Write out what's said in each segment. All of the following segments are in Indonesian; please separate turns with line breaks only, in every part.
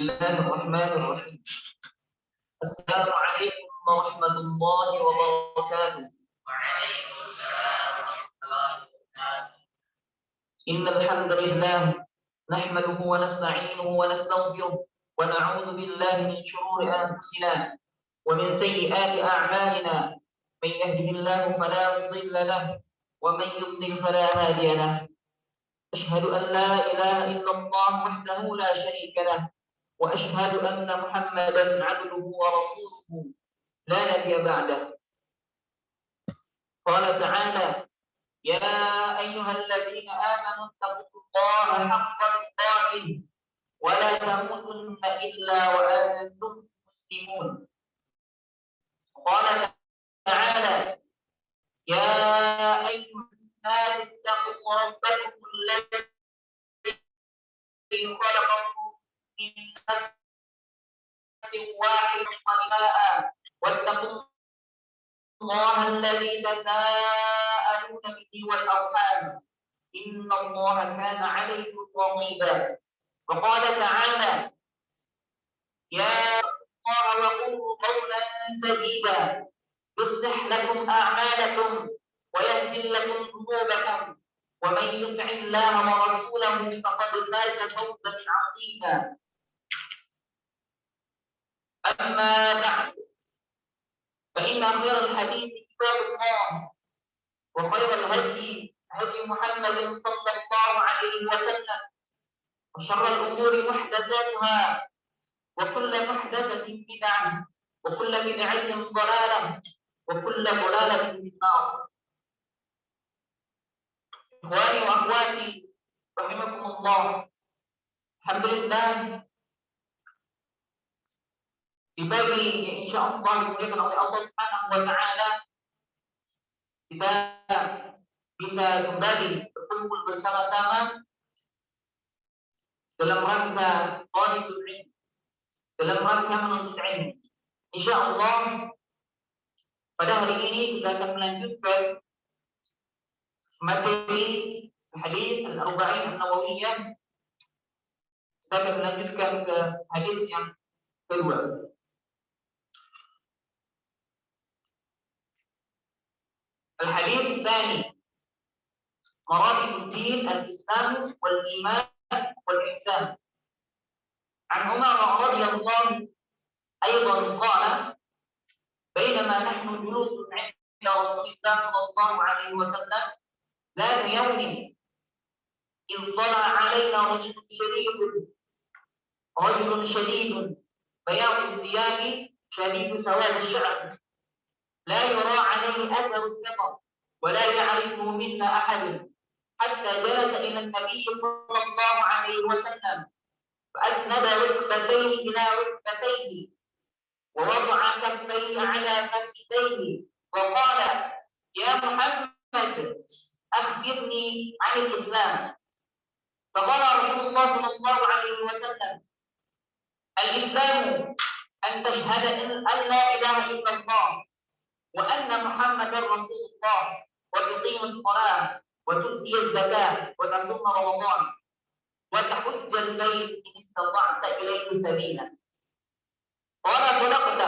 الله الرحمن الرحيم. السلام عليكم ورحمة الله وبركاته.
وعليكم السلام ورحمة الله وبركاته.
إن الحمد لله نحمده ونستعينه ونستغفره ونعوذ بالله من شرور أنفسنا ومن سيئات أعمالنا. من يهده الله فلا مضل له ومن يضلل فلا هادي له. أشهد أن لا إله إلا الله وحده لا شريك له وأشهد أن محمدا عبده ورسوله لا نبي بعده. قال تعالى: يا أيها الذين آمنوا اتقوا الله حق تقاته ولا تموتن إلا وأنتم مسلمون. قال تعالى: يا أيها الناس اتقوا ربكم الذي خلقكم من نفس واحدة واتقوا الله الذي تساءلون به والأرحام إن الله كان عليكم رقيبا. وقال تعالى: يا الله وقولوا قولا سديدا يصلح لكم أعمالكم ويغفر لكم ذنوبكم ومن يطع الله ورسوله فقد فاز فوزا عظيما. أما بعد، فإن خير الحديث كتاب الله وخير الهدي هدي محمد صلى الله عليه وسلم وشر الأمور محدثاتها وكل محدثة بدعة وكل بدعة ضلالة وكل ضلالة في النار. إخواني وأخواتي رحمكم الله، alhamdulillah di pagi yang insya Allah dimuliakan oleh Allah Subhanahu wa Ta'ala, kita bisa kembali berkumpul bersama-sama dalam rangka talibul ilm, dalam rangka menuntut ilmu. Insya Allah pada hari ini kita akan melanjutkan materi hadis Al-Arba'in An-Nawawiyah. Kita akan melanjutkan ke hadis yang kedua. Al-hadis tsani, maratib ad-din al-Islam wal-iman wal-ihsan. An Umar radhiyallahu أيضا قال: بينما نحن جلوس عند رسول الله صلى الله عليه وسلم ذات يوم إذ طلع علينا رجل شديد بياض الثياب شديد سواد الشعر لا يرى عليه أثر السفر ولا يعرفه منا أحد، حتى جلس إلى النبي صلى الله عليه وسلم فأسند ركبتيه إلى ركبتيه ووضع كفيه على فخذيه وقال: يا محمد أخبرني عن الإسلام. فقال رسول الله صلى الله عليه وسلم: الإسلام أن تشهد أن لا إله إلا الله وأن محمدا رسول الله وتقيم الصلاة وتؤتي الزكاة وتصوم رمضان وتحج البيت إن استطعت إليه سبيلا. قال: صدقت.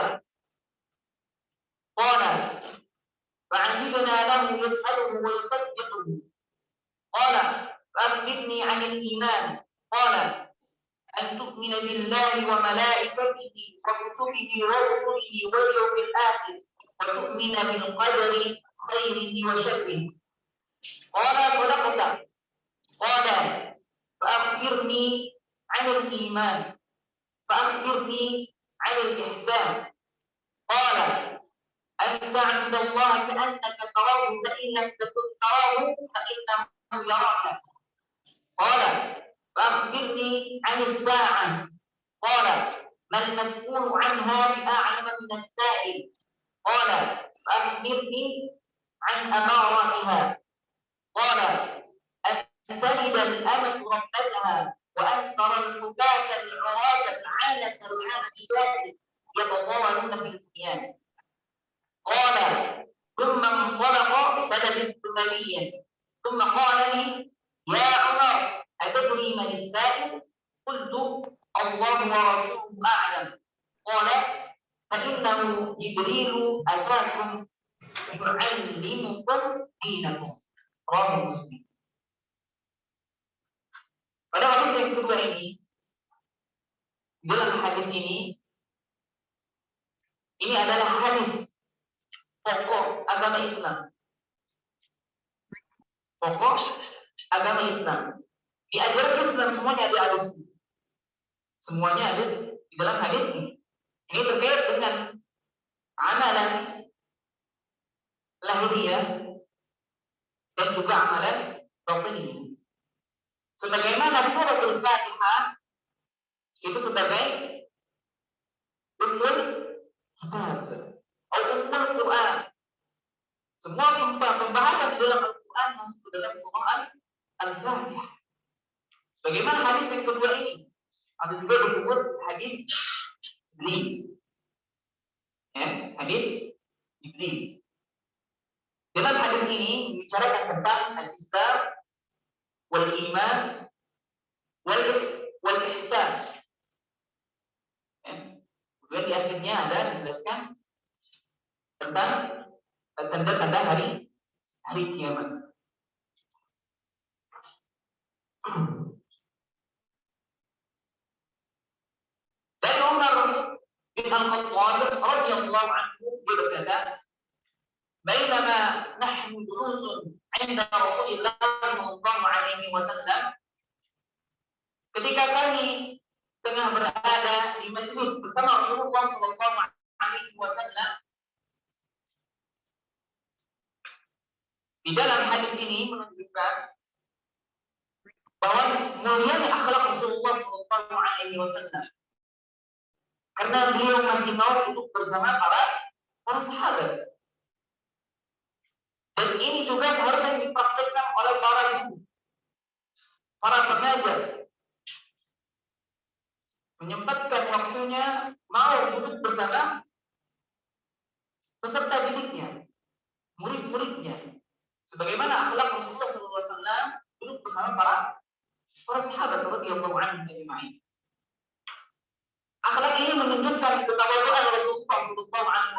قال: فعجبنا له يسأله ويصدقه. قال: فأخبرني عن الإيمان. قال: أن تؤمن بالله وملائكته وكتبه ورسله واليوم الآخر وتؤمن بالقدر خيره وشره. قال: صدقت. قال: فأخبرني عن الإيمان. فأخبرني عن الإحسان. قال: أن تعبد الله كأنك تراه فإن لم تكن تراه فإنه يراك. قال: فأخبرني عن الساعة. قال: ما المسؤول عنها بأعلم من السائل. قال: فأخبرني عن أماراتها. قال: أن تلد الأمة ربتها وأن ترى الحفاة العراة العالة العابدات يتطاولون في البنيان. قال: ثم انطلق فلبثت مليا ثم قال لي: يا عمر أتدري من السائل؟ قلت: Allah wa rasuluhu a'lam. Qala fa innahu Jibril atakum yu'allimukum dinakum. Rawahu Muslim. Pada hadis yang kedua ini, dalam hadis ini adalah hadis pokok agama Islam. Pokok agama Islam. Di ajaran Islam semuanya ada hadis ini. Semuanya ada di dalam hadis ini. Ini terkait dengan amalan lahiriah dan juga amalan batiniyah. Sebagaimana suratul Fatihah itu sebagai ummul kitab atau ummul Quran. Semua pembahasan di dalam Al-Quran masuk ke dalam surah Al-Fatihah. Sebagaimana hadis yang kedua ini, atau juga disebut hadis Jibril. Ya, hadis Jibril. Dalam hadis ini membicarakan tentang al-Islam wal iman wal ihsan. Ya. Kemudian di akhirnya ada dijelaskan tentang tanda-tanda hari kiamat. Dari Umar bin Al-Khattab radhiyallahu anhu berkata, "Bainama nahnu julusun 'inda Rasulillah sallallahu alaihi wasallam." Ketika kami tengah berada di majlis bersama Rasulullah sallallahu alaihi wasallam, di dalam hadis ini menunjukkan bahwa mulianya akhlak Rasulullah sallallahu alaihi wasallam. Karena beliau masih mau duduk bersama para sahabat. Dan ini juga seharusnya dipraktikkan oleh para guru, para pengajar. Menyempatkan waktunya mau duduk bersama peserta didiknya, murid-muridnya. Sebagaimana akhlak Rasulullah SAW duduk bersama para sahabat radhiyallahu anhum ajma'in. Akhlak ini menunjukkan ketawaduan Rasulullah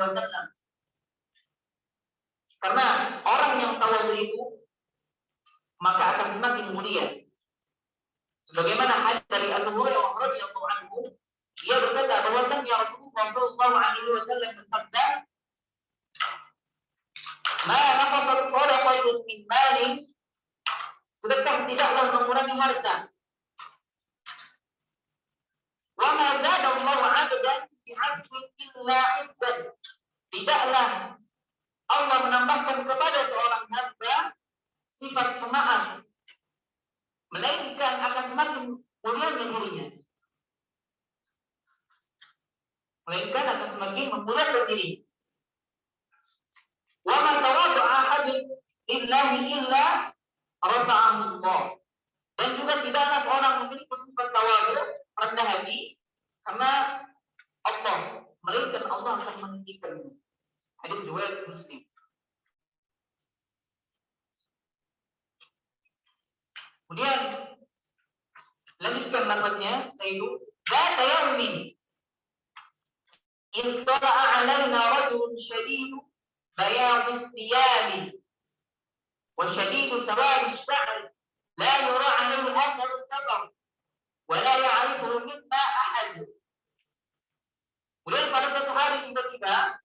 SAW. Karena orang yang tawadu itu maka akan semakin mulia. Sebagaimana hadis dari Abu Hurairah radhiyallahu anhu, dia berkata bahwasanya Rasulullah SAW bersabda, "Ma naqasat shadaqatun min malin," sedekah tidaklah mengurangi harta. "Wa ma zada Allah 'abdan bi'afwin illa 'izzan." Tidaklah Allah menambahkan kepada seorang hamba sifat pemaaf, melainkan akan semakin mulianya dirinya. Melainkan akan semakin memuliakan diri. Wa ma tawadda'a ahadun lillahi illa rafa'ahu Allah. Dan juga tidaklah seorang memiliki sifat tawadu, rendah hati, karena Allah, melainkan Allah akan meninggikannya. Hadis riwayat Muslim. Kemudian lanjutkan lafaznya setelah itu, "Dzata yaumin intala'a 'alaina rajulun shadidu bayadhi thiyabi wa shadidu sawadi ash-sha'r la yura 'alaihi atharu as-safar wa la ya'rifuhu minna ahad." Kemudian pada suatu hari tiba-tiba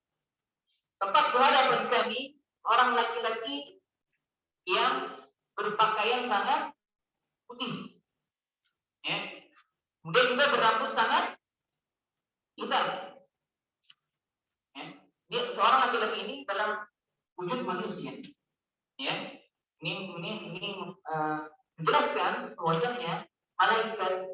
tepat di hadapan kami orang laki-laki yang berpakaian sangat putih, ya. Kemudian juga berambut sangat hitam. Ya. Dia seorang laki-laki ini dalam wujud manusia, ya. Ini menjelaskan bahwasanya malaikat,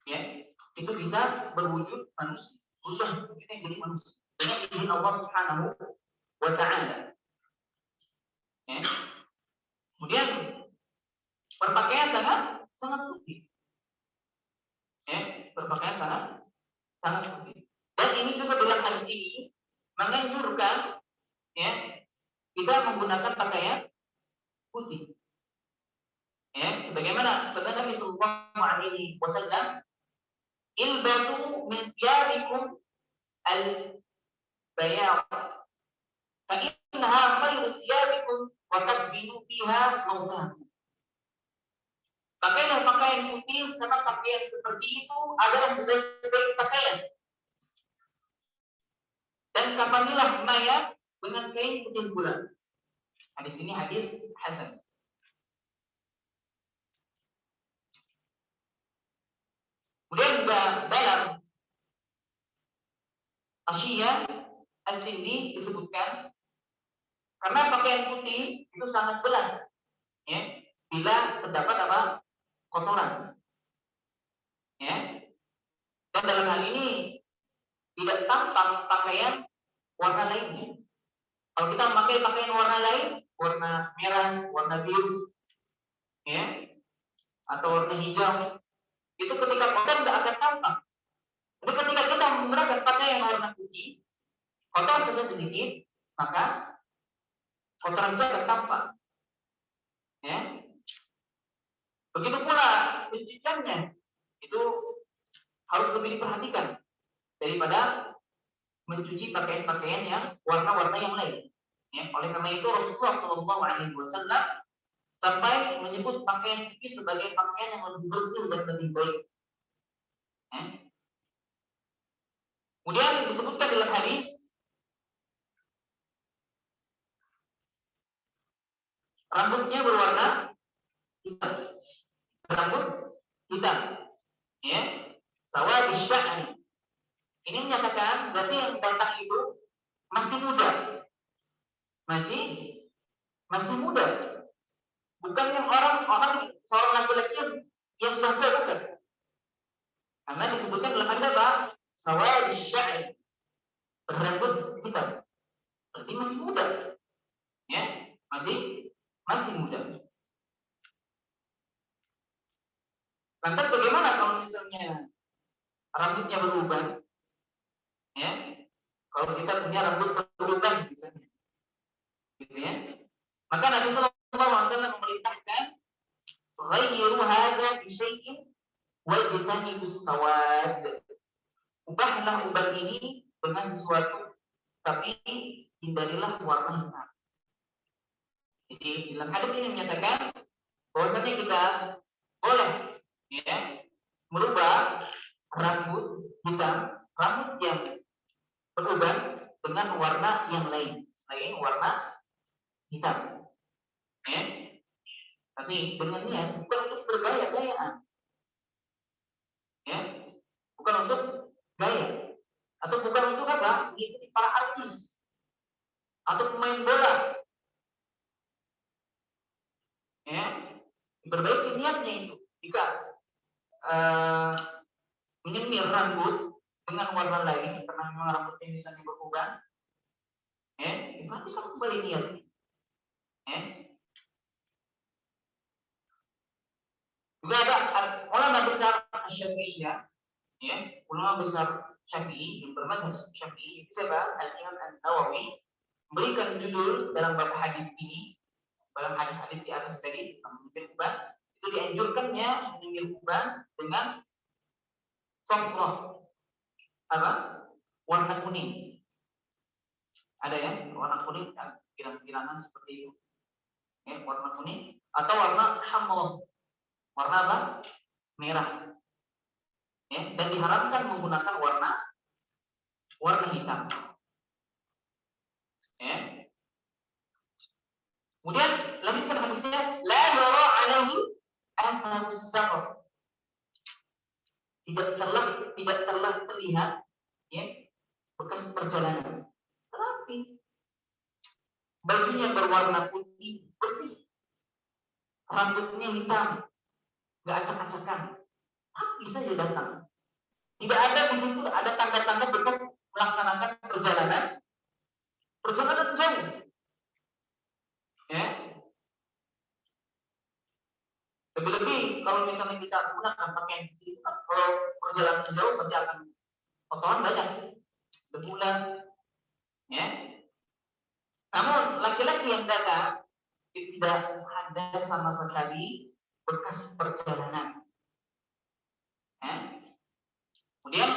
ya, itu bisa berwujud manusia, berubah kita jadi manusia dengan izin Allah Subhanahu wa Ta'ala. Ya. Kemudian berpakaian sangat putih. Ya, berpakaian sangat putih. Dan ini juga dalam hadis ini menganjurkan, ya, kita menggunakan pakaian putih. Ya, sebagaimana sabda Nabi sallallahu alaihi wasallam, ilbasu min thiyabikum al-bayad fa innaha khairu thiyabikum wa tasbinu fiha mautakum. Pakailah pakaian putih karena pakaian seperti itu adalah sebaik-baik pakaian. Dan kafanilah mayat dengan kain putih pula. Hadis ini hadis hasan. Kemudian juga dalam Asyiyah As-Sindi disebutkan karena pakaian putih itu sangat jelas, ya, bila terdapat apa kotoran, ya. Dan dalam hal ini tidak tampak pakaian warna lainnya. Kalau kita memakai pakaian warna lain, warna merah, warna biru, ya, atau warna hijau, itu ketika kotor tidak akan tampak. Tapi ketika kita menggunakan pakaian warna putih, kotor sedikit, maka kotoran itu akan tampak. Ya. Begitu pula pencuciannya itu harus lebih diperhatikan daripada mencuci pakaian-pakaian yang warna-warna yang lain. Ya. Oleh karena itu Rasulullah SAW sampai menyebut pakaian putih sebagai pakaian yang lebih bersih dan lebih baik. Ya. Kemudian disebutkan dalam hadis rambutnya berwarna hitam. Rambut hitam. Ya. Sawadi sya'ri. Ini menyatakan berarti yang datang itu masih muda. Masih muda. Bukan yang orang seorang laki-laki yang sudah tua, bukan. Karena disebutkan dalam hadis apa? Sawadi sya'ri. Berambut hitam. Berarti masih muda. Ya, masih muda. Lantas bagaimana kalau misalnya rambutnya berubah? Ya, kalau kita punya rambut berubah misalnya, gitu ya. Maka Nabi Sallallahu Alaihi Wasallam memerintahkan, "Ghayyiru hadza bi syai'in wajtanibus sawad." Ubahlah ubat ini dengan sesuatu, tapi hindarilah warna hitam. Jadi dalam hadis ini menyatakan bahwasanya kita boleh, ya, merubah rambut hitam, rambut yang berubah dengan warna yang lain selain warna hitam, ya. Tapi dengan niat bukan untuk bergaya-gayaan, ya, bukan untuk gaya, atau bukan untuk apa? Mengikuti para artis atau pemain bola, ya. Berbaiki niatnya itu. Jika menyemir rambut dengan warna lain karena memang rambutnya misalnya berubah, ya, berarti kan kembali niat, ya. Juga ada ulama besar Syafi'iyah, ya, ulama besar Syafi'i yang bermadzhab Syafi'i, itu siapa? Al-Imam An-Nawawi memberikan judul dalam bab hadis ini, dalam hadis-hadis di atas tadi menyemir uban, itu dianjurkannya menyemir uban dengan sofroh, apa? Warna kuning. Ada ya, warna kuning, kilang-kilangan seperti itu. Ya, warna kuning atau warna hamr. Warna apa? Merah. Ya, dan diharamkan menggunakan warna hitam. Ya. Kemudian lanjutkan hadisnya, la yara alaihi atharus safar. Tidak telah terlihat, ya, bekas perjalanan. Tapi bajunya berwarna putih bersih, rambutnya hitam, nggak acak-acakan, tapi saja datang. Tidak ada di situ ada tanda-tanda bekas melaksanakan perjalanan jauh. Ya. Lebih-lebih kalau misalnya kita menggunakan pakaian itu kan kalau perjalanan jauh pasti akan kotoran banyak, debulan, ya. Namun laki-laki yang datang tidak ada sama sekali bekas perjalanan. Ya. Kemudian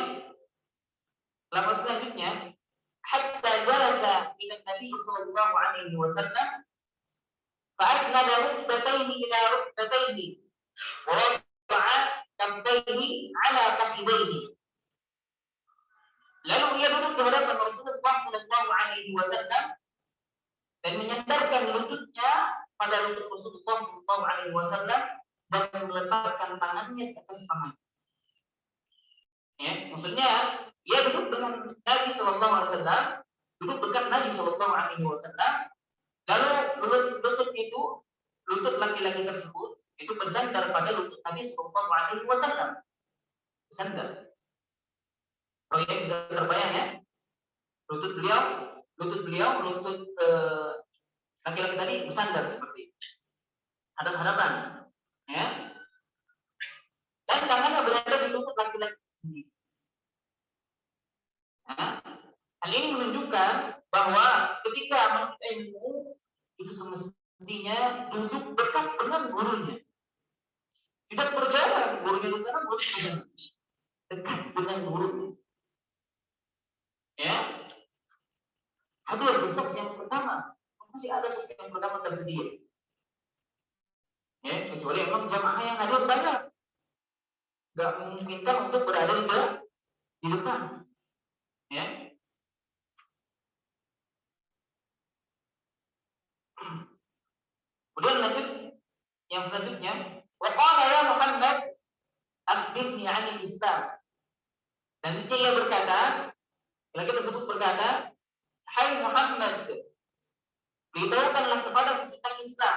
lafaz selanjutnya, hatta jalasa ila Nabi sallallahu alaihi wasallam fa asnada rukbatayhi ila rukbatayhi wa wada'a kaffayhi ala fakhidayhi. Lalu ia duduk di hadapan Rasulullah sallallahu alaihi wasallam dan menyandarkan lututnya pada lutut Rasulullah sallallahu alaihi wasallam dan meletakkan tangannya di atas paha. Ya, maksudnya ia duduk dengan Nabi sallallahu alaihi wasallam, duduk dekat Nabi sallallahu alaihi wasallam, lalu lutut itu, lutut laki-laki tersebut itu bersandar pada lutut Nabi sallallahu alaihi wasallam. Bersandar. Oh ya, bisa terbayang ya? Lutut beliau, lutut laki-laki tadi bersandar seperti hadap-hadapan, ya. Dan tangannya berada di lutut laki-laki sendiri. Nah, hal ini menunjukkan bahwa ketika menuntut ilmu itu semestinya duduk dekat dengan gurunya. Tidak berjalan, gurunya di sana, gurunya di sana. Dekat dengan gurunya. Ya, hadir di saf yang pertama, masih ada saf yang pertama tersedia. Ya, kecuali memang jamaah yang hadir banyak, nggak memungkinkan untuk berada di depan. Ya. Kemudian lanjut yang selanjutnya, wa qala ya Muhammad akhbirni 'anil Islam. Dan dia berkata, lagi tersebut berkata, hai Muhammad, beritahukanlah kepadaku tentang Islam.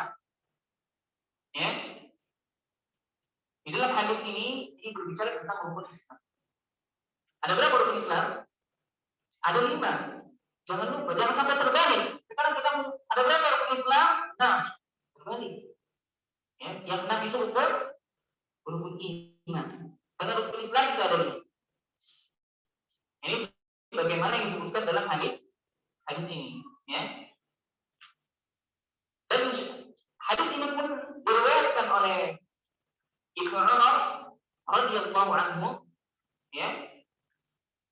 Ya. Di dalam hadis ini berbicara tentang rukun Islam. Ada berapa rukun Islam? Ada 5. Jangan lupa, jangan sampai terbalik. Sekarang kita ada berapa rukun Islam? Nah, terbalik. Ya, yang 6 itu rukun iman. Karena rukun Islam itu ada 5. Ini bagaimana yang disebutkan dalam hadis ini, ya. Dan hadis ini pun diriwayatkan oleh Ibnu Umar radhiyallahu anhu, ya,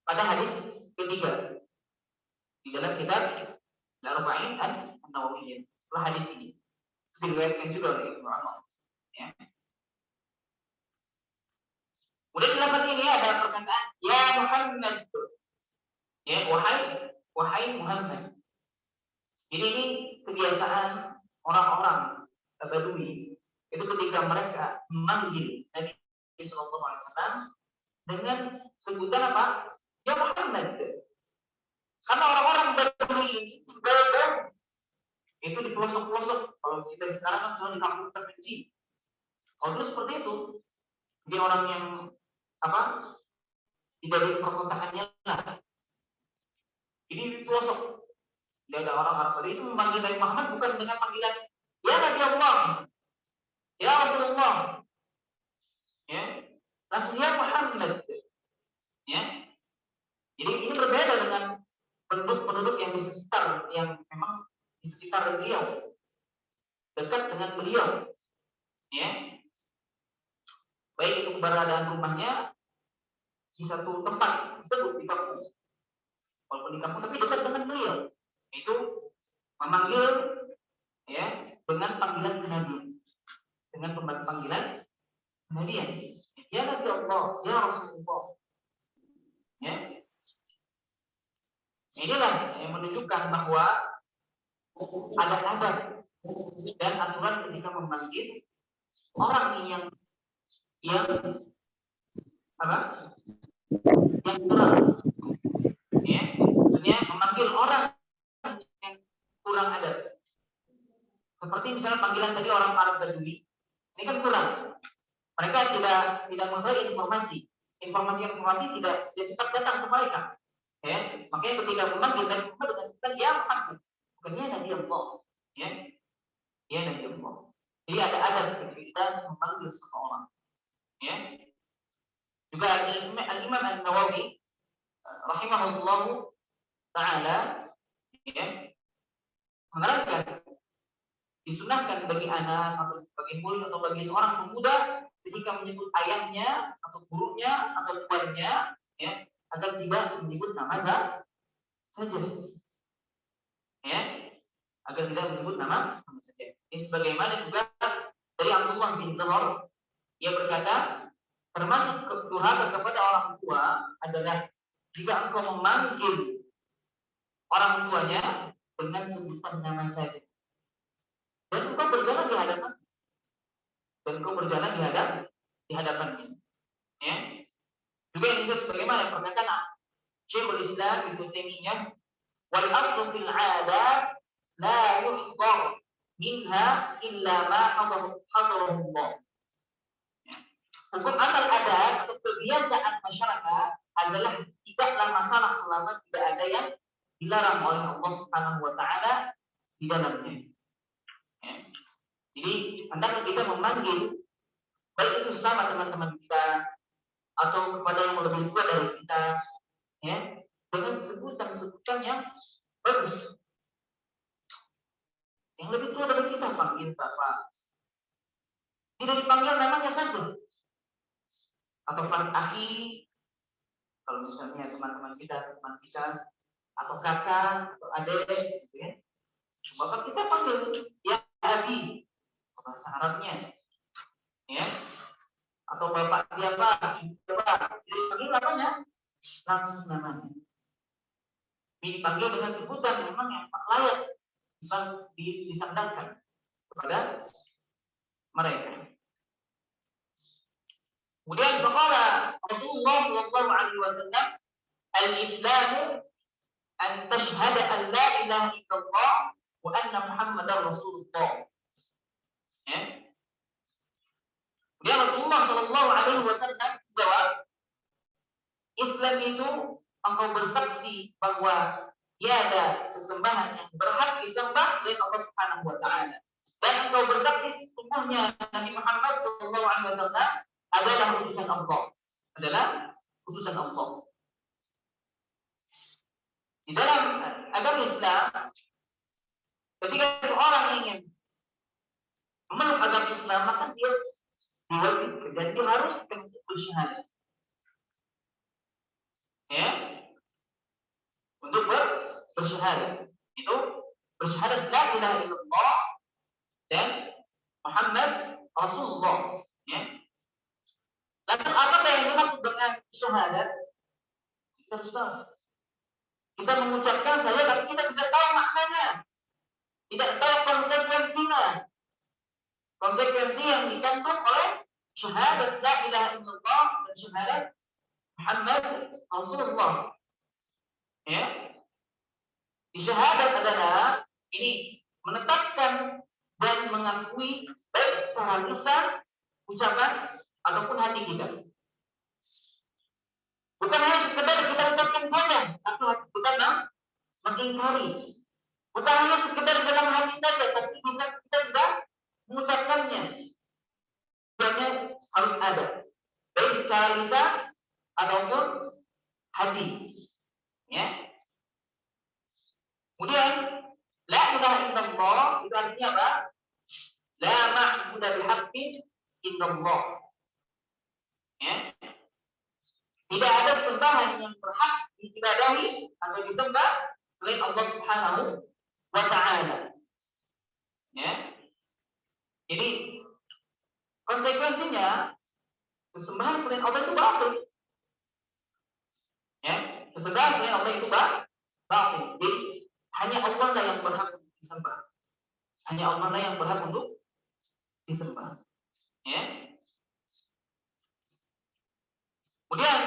pada hadis ketiga di dalam kitab Al-Arba'in An-Nawawiyyah. Setelah hadis ini diriwayatkan juga oleh Ibnu Umar, ya. Kemudian dalam hadis ini ada perkataan ya Muhammad, ya, wahai Muhammad. Jadi ini kebiasaan orang-orang Badui itu ketika mereka memanggil Nabi sallallahu alaihi wasallam dengan sebutan apa? Ya Muhammad. Karena orang-orang Badui ini itu di pelosok-pelosok. Kalau kita sekarang kan sudah di kampung terpencil. Kalau dulu seperti itu, dia orang yang apa? Tidak di perkotaannya lah. Ini di pelosok. Tidak ada orang Arab itu memanggil Nabi Muhammad bukan dengan panggilan ya Nabi Allah, ya Rasulullah, ya, langsung ya Muhammad, ya. Jadi ini berbeda dengan penduduk yang di sekitar, yang memang di sekitar beliau, dekat dengan beliau, ya. Baik itu keberadaan rumahnya di satu tempat tersebut di kampung, walaupun di kampung tapi dekat dengan beliau. Itu memanggil, ya, dengan panggilan kenabian, dengan panggilan kenabian, ya Nabi Allah, ya Rasulullah, ya. Inilah yang menunjukkan bahwa ada adab dan aturan ketika memanggil orang yang apa? Yang kurang, ya, maksudnya memanggil orang yang kurang adab. Seperti misalnya panggilan tadi orang Arab Badui, ini kan kurang. Mereka tidak mengetahui informasi tidak cepat datang ke mereka. Ya, makanya ketika memanggil Nabi Muhammad dengan sebutan ya Muhammad, bukannya Nabi Allah, ya, ya Nabi Allah. Jadi ada adab ketika kita memanggil seseorang, ya. Juga Al-Imam An-Nawawi rahimahullahu taala, ya, menerangkan disunahkan bagi anak atau bagi murid atau bagi seorang pemuda ketika menyebut ayahnya atau gurunya atau tuannya, ya, agar tidak menyebut nama saja, ya, agar tidak menyebut nama saja. Ini sebagaimana juga dari Abdullah bin Zubair, ia berkata, termasuk durhaka kepada orang tua adalah jika engkau memanggil orang tuanya dengan sebutan nama saja. Dan engkau berjalan di hadapan, di hadapannya. Ya. Juga ini juga sebagaimana perkataan Syekhul Islam Ibnu Taimiyah, wal aslu fil 'adat la yuhdar minha illa ma hadarahu Allah. Hukum asal adat atau kebiasaan masyarakat adalah tidaklah masalah selama tidak ada yang dilarang oleh Allah Subhanahu wa taala di dalamnya. Ya. Jadi, hendaknya kita memanggil baik itu sama teman-teman kita atau kepada yang lebih tua dari kita, ya, dengan sebutan-sebutan yang bagus. Yang lebih tua dari kita panggil Bapak. Tidak dipanggil namanya saja. Atau Pak Akhi, kalau misalnya teman kita, atau kakak, atau adik, gitu ya. Bapak kita panggil ya Abi, bahasa Arabnya, ya. Atau bapak siapa, dipanggil namanya, langsung namanya. Ini dipanggil dengan sebutan memang yang layak disandarkan kepada mereka. Kemudian faqala Rasulullah sallallahu alaihi wasallam, al-Islamu an tashhada an la ilaha illallah wa anna Muhammadar Rasulullah. Ya. Kemudian Rasulullah sallallahu alaihi wasallam jawab, Islam itu engkau bersaksi bahwa tiada sesembahan yang berhak disembah selain Allah Subhanahu wa taala. Dan engkau bersaksi sesungguhnya Nabi Muhammad sallallahu alaihi wasallam adalah utusan Allah. Di dalam agama Islam, ketika seorang ingin memeluk agama Islam, maka dia diwajibkan dan dia harus untuk bersyahadat. Ya, untuk bersyahadat itu bersyahadat la ilaha illallah dan Muhammad Rasulullah. Ya. Lantas apa yang dimaksud dengan syahadat? Kita harus tahu. Kita mengucapkan saja, tapi kita tidak tahu maknanya, tidak tahu konsekuensinya. Konsekuensi yang dikandung oleh syahadat la ilaha illallah dan syahadat Muhammad Rasulullah. Ya. Syahadat adalah ini menetapkan dan mengakui baik secara lisan, ucapan ataupun hati kita. Bukan hanya sekedar kita ucapkan saja, tapi kita mengingkari. Bukan hanya sekedar dalam hati saja, tapi bisa kita juga mengucapkannya. Ucapannya harus ada, baik secara lisan ataupun hati. Ya. Kemudian la ilaha illallah itu artinya apa? La ma'budu bihaqqin illallah. Ya. Tidak ada sembahan yang berhak diibadahi atau disembah selain Allah Subhanahu wa taala. Ya. Jadi konsekuensinya sesembahan selain Allah itu batil. Ya, sesembahan selain Allah itu batil. Jadi hanya Allah lah yang berhak untuk disembah. Hanya Allah lah yang berhak untuk disembah. Ya. Kemudian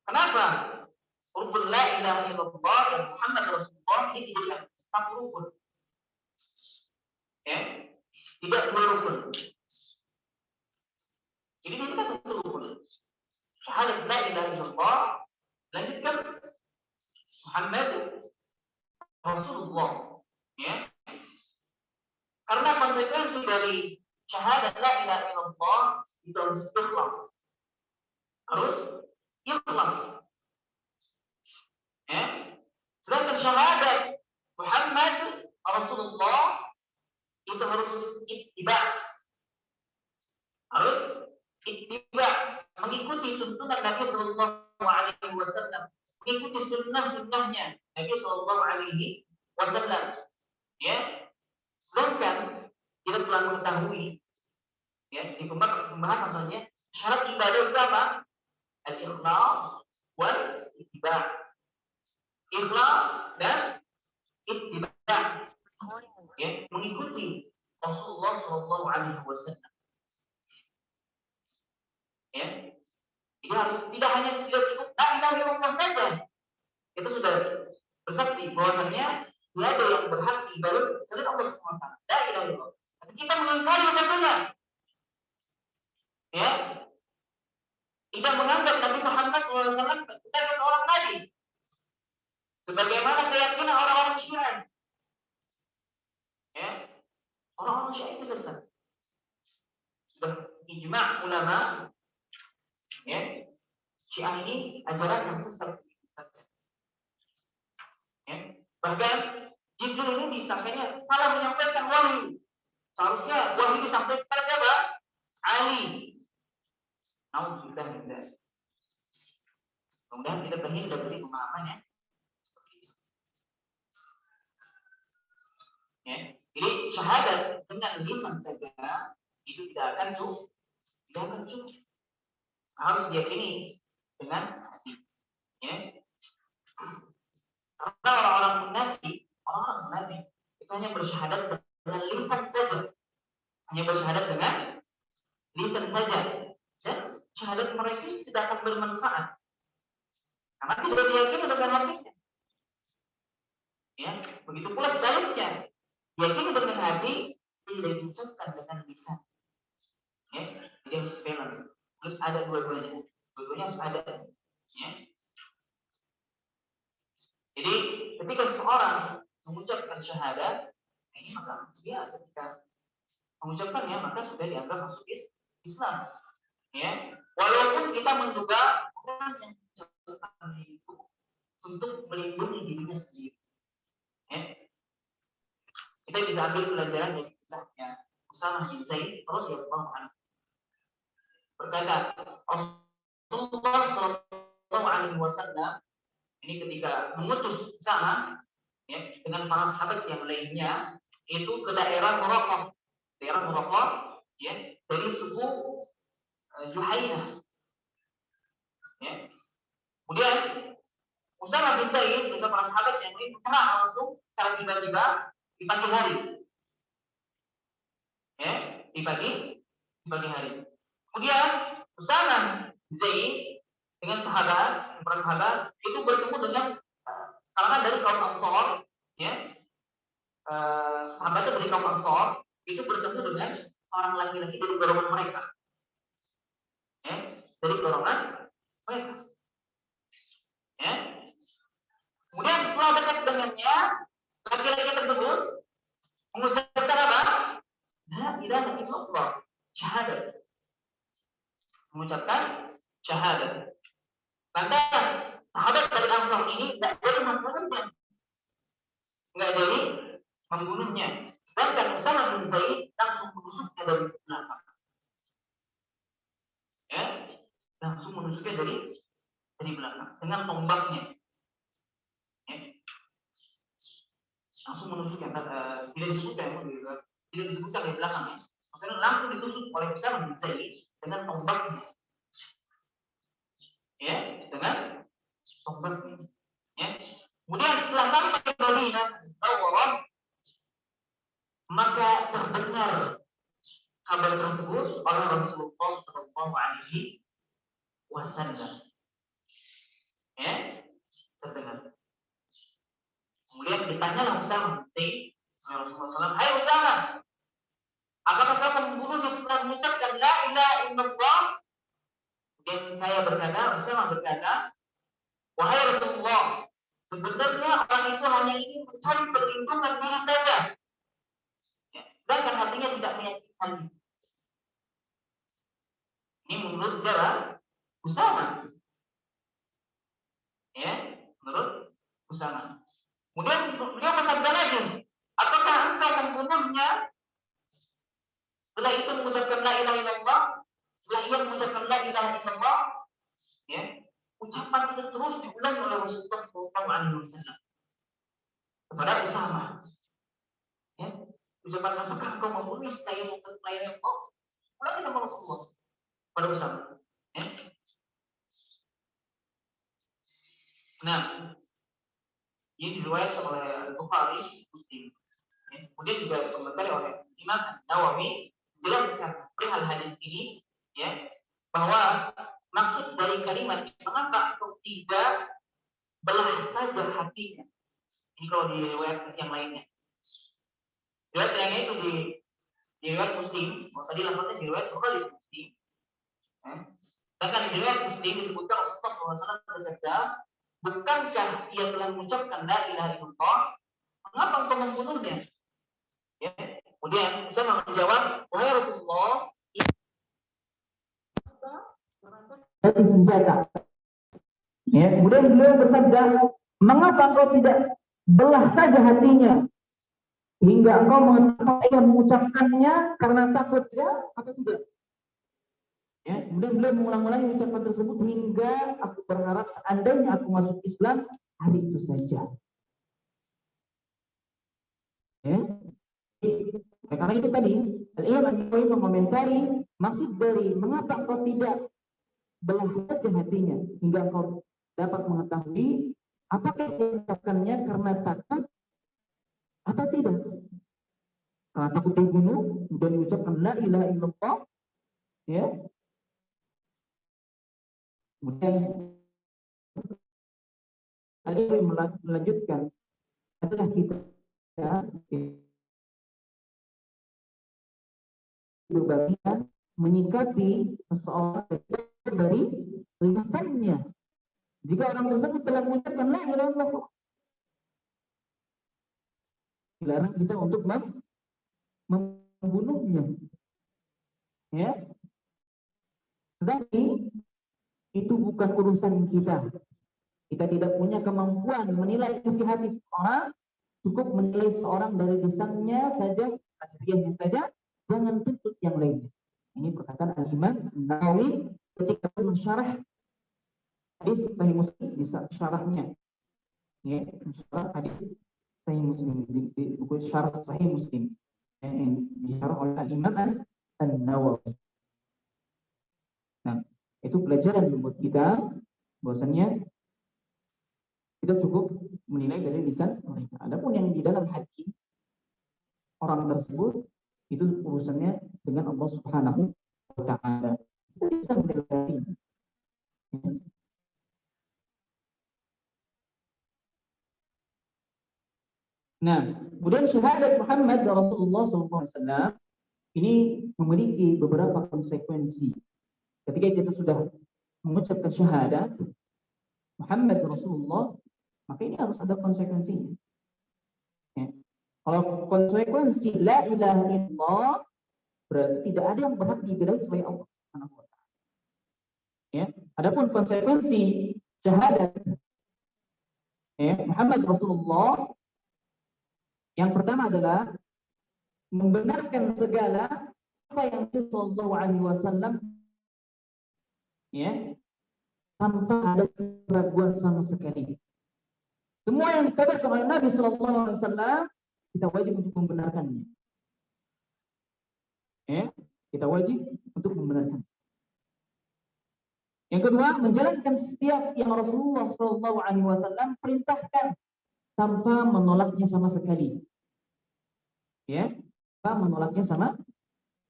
kenapa rukun la ilaha illallah dan Muhammad Rasulullah ini dijadikan satu rukun? Ya, tidak dua rukun. Jadi ini kan satu rukun. Syahadat la ilaha illallah, lanjutkan Muhammad Rasulullah. Ya. Karena konsekuensi dari syahadat la ilaha illallah itu harus ikhlas. Harus ikhlas. Ya. Sedangkan syahadat Muhammad Rasulullah itu harus ittiba, harus ittiba, mengikuti tuntunan Nabi Sallallahu Alaihi Wasallam, mengikuti sunnahnya Nabi Sallallahu Alaihi Wasallam. Ya, sedangkan kita telah mengetahui, ya, di pembahasan saja syarat ibadah itu apa? Al-ikhlas wal ittiba. Ikhlas dan ittiba, ya, mengikuti Rasulullah Sallallahu Alaihi Wasallam. Ya, ini harus tidak cukup la ilaha illallah saja. Itu sudah bersaksi bahwasanya tidak ada yang berhak diibadah selain Allah Subhanahu wa taala. La ilaha illallah. Tapi kita mengingkari satunya. Ya. Tidak menganggap Nabi Muhammad SAW sebagai seorang nabi. Sebagaimana keyakinan orang-orang Syiah. Ya. Orang-orang Syiah itu sesat. Sudah ijma' ulama, ya, Syiah ini ajaran yang sesat. Ya. Bahkan Jibril ini disangkanya salah menyampaikan wahyu. Seharusnya wahyu disampaikan kepada siapa? Ali. Alhamdulillah. Kemudian kita terhindar dari pemahamannya. Ya. Jadi syahadat dengan lisan saja itu tidak akan cukup. Harus diyakini dengan hati. Ya. Karena orang-orang munafik itu hanya bersyahadat dengan lisan saja. Hanya bersyahadat dengan lisan saja. Dan syahadat mereka tidak akan bermanfaat. Karena tidak diyakini dengan hatinya. Ya, begitu pula sebaliknya. Diyakini dengan hati, tidak diucapkan dengan lisan. Ya, jadi harus balance. Terus ada dua-duanya. Dua-duanya harus ada. Ya. Jadi ketika seseorang mengucapkan syahadat, ini maka dia ketika mengucapkannya maka sudah dianggap masuk Islam. Ya, walaupun kita menduga orang yang mengucapkan itu untuk melindungi dirinya sendiri. Ya. Kita bisa ambil pelajaran dari kisahnya Usamah bin Zaid radhiyallahu anhu. Berkata Rasulullah Sallallahu Alaihi Wasallam ini ketika mengutus Usamah, ya, dengan para sahabat yang lainnya itu ke daerah Muraqah, ya, dari suku Juhainah. Ya. Kemudian Usamah bin Zaid bersama para sahabat yang lain pernah langsung secara tiba-tiba di pagi hari. Ya, di pagi hari. Kemudian Usamah bin Zaid dengan para sahabat itu bertemu dengan kalangan dari kaum Ansor, ya. Sahabatnya dari kaum Ansor itu bertemu dengan orang laki-laki dari golongan mereka. Ya, dari golongan mereka. Ya. Kemudian setelah dekat dengannya, laki-laki tersebut mengucapkan apa? La ilaha illallah, syahadat. Mengucapkan syahadat. Lantas sahabat dari Ansar ini tidak jadi membunuhnya. Tidak jadi membunuhnya. Sedangkan Usamah bin Zaid langsung menusuknya dari belakang. Ya, langsung menusuknya dari belakang dengan tombaknya. Ya. Langsung menusuknya. Tidak disebutkan dari belakang. Ya. Maksudnya langsung ditusuk oleh Usamah bin Zaid dengan tombaknya. Ya, dengan tombaknya. Ya. Kemudian setelah sampai ke Madinah, maka terdengar kabar tersebut oleh Rasulullah Sallallahu Alaihi Wasallam. Ya, terdengar. Kemudian ditanyalah Usamah bin Zaid oleh Rasulullah SAW, hai Usamah, apakah kamu membunuhnya setelah mengucapkan la ilaha illallah? Dan Usamah berkata, wahai Rasulullah, sebenarnya orang itu hanya ingin mencari perlindungan diri saja. Ya, sedangkan hatinya tidak meyakinkan. Ini menurut siapa? Usamah. Ya, menurut Usamah. Kemudian beliau bersabda lagi, Apakah engkau membunuhnya? Setelah itu mengucapkan la ilaha illallah, setelah ia mengucapkan la ilaha illallah, ya, ucapan itu terus diulangi oleh Rasulullah SAW kepada Usama. Ya, ucapan apakah engkau membunuh setelah ia mengucapkan la ilaha illallah? Ulangi sama Rasulullah pada Usama. Ya. Nah, ini diriwayatkan oleh Bukhari, Muslim. Ya. Kemudian juga dikomentari oleh Imam Nawawi menjelaskan perihal hadis ini, ya, bahwa maksud dari kalimat mengapa kau tidak belah saja hatinya. Ini kalau di riwayat yang lainnya. Riwayat lainnya itu di riwayat Muslim. Oh, tadi lafaznya di riwayat Bukhari Muslim. Bahkan di riwayat Muslim disebutkan Rasulullah SAW bersabda, bukankah ia telah mengucapkan la ilaha illallah? Mengapa engkau membunuhnya? Ya. Kemudian Usama menjawab, wahai Rasulullah, dari senjata. Ya, kemudian beliau bersabda, mengapa engkau tidak belah saja hatinya hingga engkau mengetahui yang mengucapkannya karena takut ya atau tidak? Ya, kemudian beliau mengulang-ulangi ucapan tersebut hingga aku berharap seandainya aku masuk Islam hari itu saja. Ya. Karena itu tadi, Al-Imam An-Nawawi mengomentari maksud dari mengapa engkau tidak belah saja hatinya hingga engkau dapat mengetahui apakah diucapkannya karena takut atau tidak. Karena takut dibunuh, kemudian diucapkan la ilaha illallah, ya. Kemudian Ali melanjutkan adalah kita berbagian menyikapi seseorang dari lisannya. Jika orang tersebut telah mengucapkan la ilaha illallah, dilarang kita untuk membunuhnya. Ya. Tetapi itu bukan urusan kita. Kita tidak punya kemampuan menilai isi hati seorang, cukup menilai seorang dari lisannya saja, lahiriahnya saja, jangan tuntut yang lainnya. Ini perkataan Al-Imam Nawawi ketika mensyarah hadis Sahih Muslim di syarahnya. Ya, mensyarah hadis Sahih Muslim di buku Syarah Sahih Muslim. Yang disyarah oleh Al-Imam An-Nawawi. Nah, itu pelajaran buat kita bahwasanya kita cukup menilai dari lisan mereka. Adapun yang di dalam hati orang tersebut itu urusannya dengan Allah Subhanahu wa taala. Kita bisa menilai. Nah, kemudian syahadat Muhammad Rasulullah SAW ini memiliki beberapa konsekuensi. Ketika kita sudah mengucapkan syahadat Muhammad Rasulullah, maka ini harus ada konsekuensinya. Ya. Kalau konsekuensi la ilaha illallah, berarti tidak ada yang berhak diibadahi selain Allah Subhanahu wa taala. Ya. Adapun konsekuensi syahadat ya, Muhammad Rasulullah, yang pertama adalah membenarkan segala apa yang Nabi Sallallahu Alaihi Wasallam ya, tanpa ada keraguan sama sekali. Semua yang dikatakan oleh Nabi Sallallahu Alaihi Wasallam kita wajib untuk membenarkannya. Ya, kita wajib untuk membenarkan. Yang kedua, menjalankan setiap yang Rasulullah Sallallahu Alaihi Wasallam perintahkan tanpa menolaknya sama sekali. Ya, tanpa menolaknya sama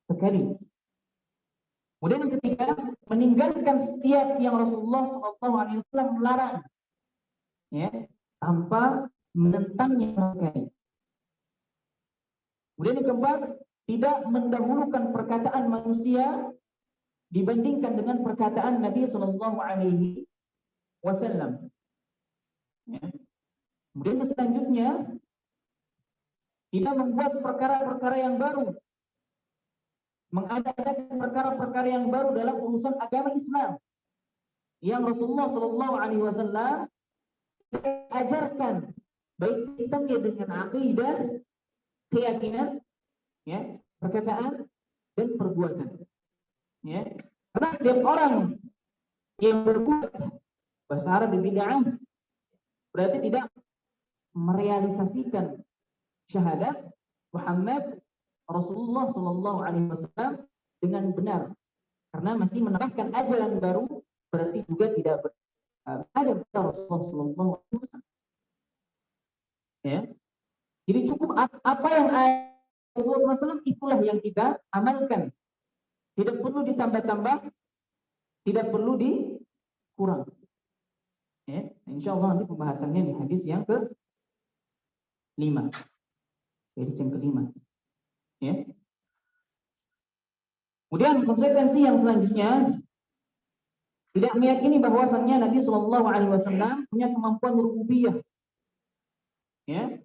sekali. Kemudian yang ketiga, meninggalkan setiap yang Rasulullah Sallallahu Alaihi Wasallam melarang. Ya, tanpa menentangnya sama sekali. Kemudian yang keempat, tidak mendahulukan perkataan manusia dibandingkan dengan perkataan Nabi Sallallahu Alaihi Wasallam. Ya. Kemudian selanjutnya, tidak membuat perkara-perkara yang baru, mengadakan perkara-perkara yang baru dalam urusan agama Islam yang Rasulullah Sallallahu Alaihi Wasallam ajarkan, baik kaitannya dengan akidah
keyakinan, ya, perkataan dan perbuatan. Ya. Karena setiap orang yang berbuat bahasa Arab bid'ah berarti tidak merealisasikan syahadat Muhammad Rasulullah Shallallahu Alaihi Wasallam dengan benar, karena masih menambahkan ajaran baru, berarti juga tidak ada benar Rasulullah Shallallahu Alaihi Wasallam. Ya, jadi cukup apa yang ada Rasulullah SAW itulah yang kita amalkan, tidak perlu ditambah-tambah, tidak perlu dikurang. Ya, insya Allah nanti pembahasannya di hadis yang ke-5. Hadis yang ke-5. Ya. Kemudian konsekuensi yang selanjutnya, tidak meyakini bahwasannya Nabi Shallallahu Alaihi Wasallam punya kemampuan rububiyah. Ya,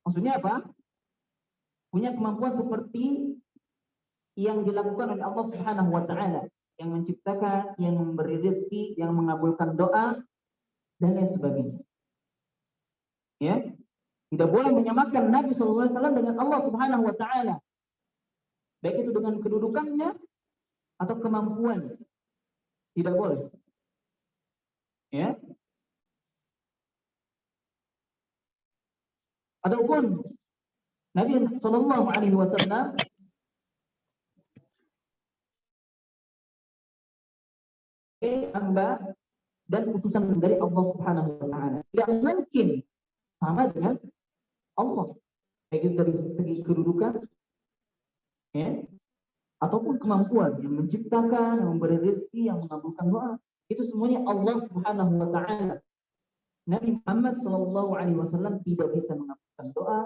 maksudnya apa? Punya kemampuan seperti yang dilakukan oleh Allah Subhanahu Wa Taala, yang menciptakan, yang memberi rezeki, yang mengabulkan doa dan lain sebagainya. Ya, tidak boleh menyamakan Nabi Shallallahu Alaihi Wasallam dengan Allah Subhanahu Wa Taala, baik itu dengan kedudukannya atau kemampuan, tidak boleh. Ya. Ataupun Nabi Shallallahu Alaihi Wasallam hamba dan utusan dari Allah Subhanahu Wa Taala, tidak mungkin sama dengan Allah, baik itu dari segi kedudukan, ya, ataupun kemampuan, yang menciptakan, yang memberi rezeki, yang mengabulkan doa, itu semuanya Allah Subhanahu Wa Taala. Nabi Muhammad Shallallahu Alaihi Wasallam tidak bisa mengabulkan doa,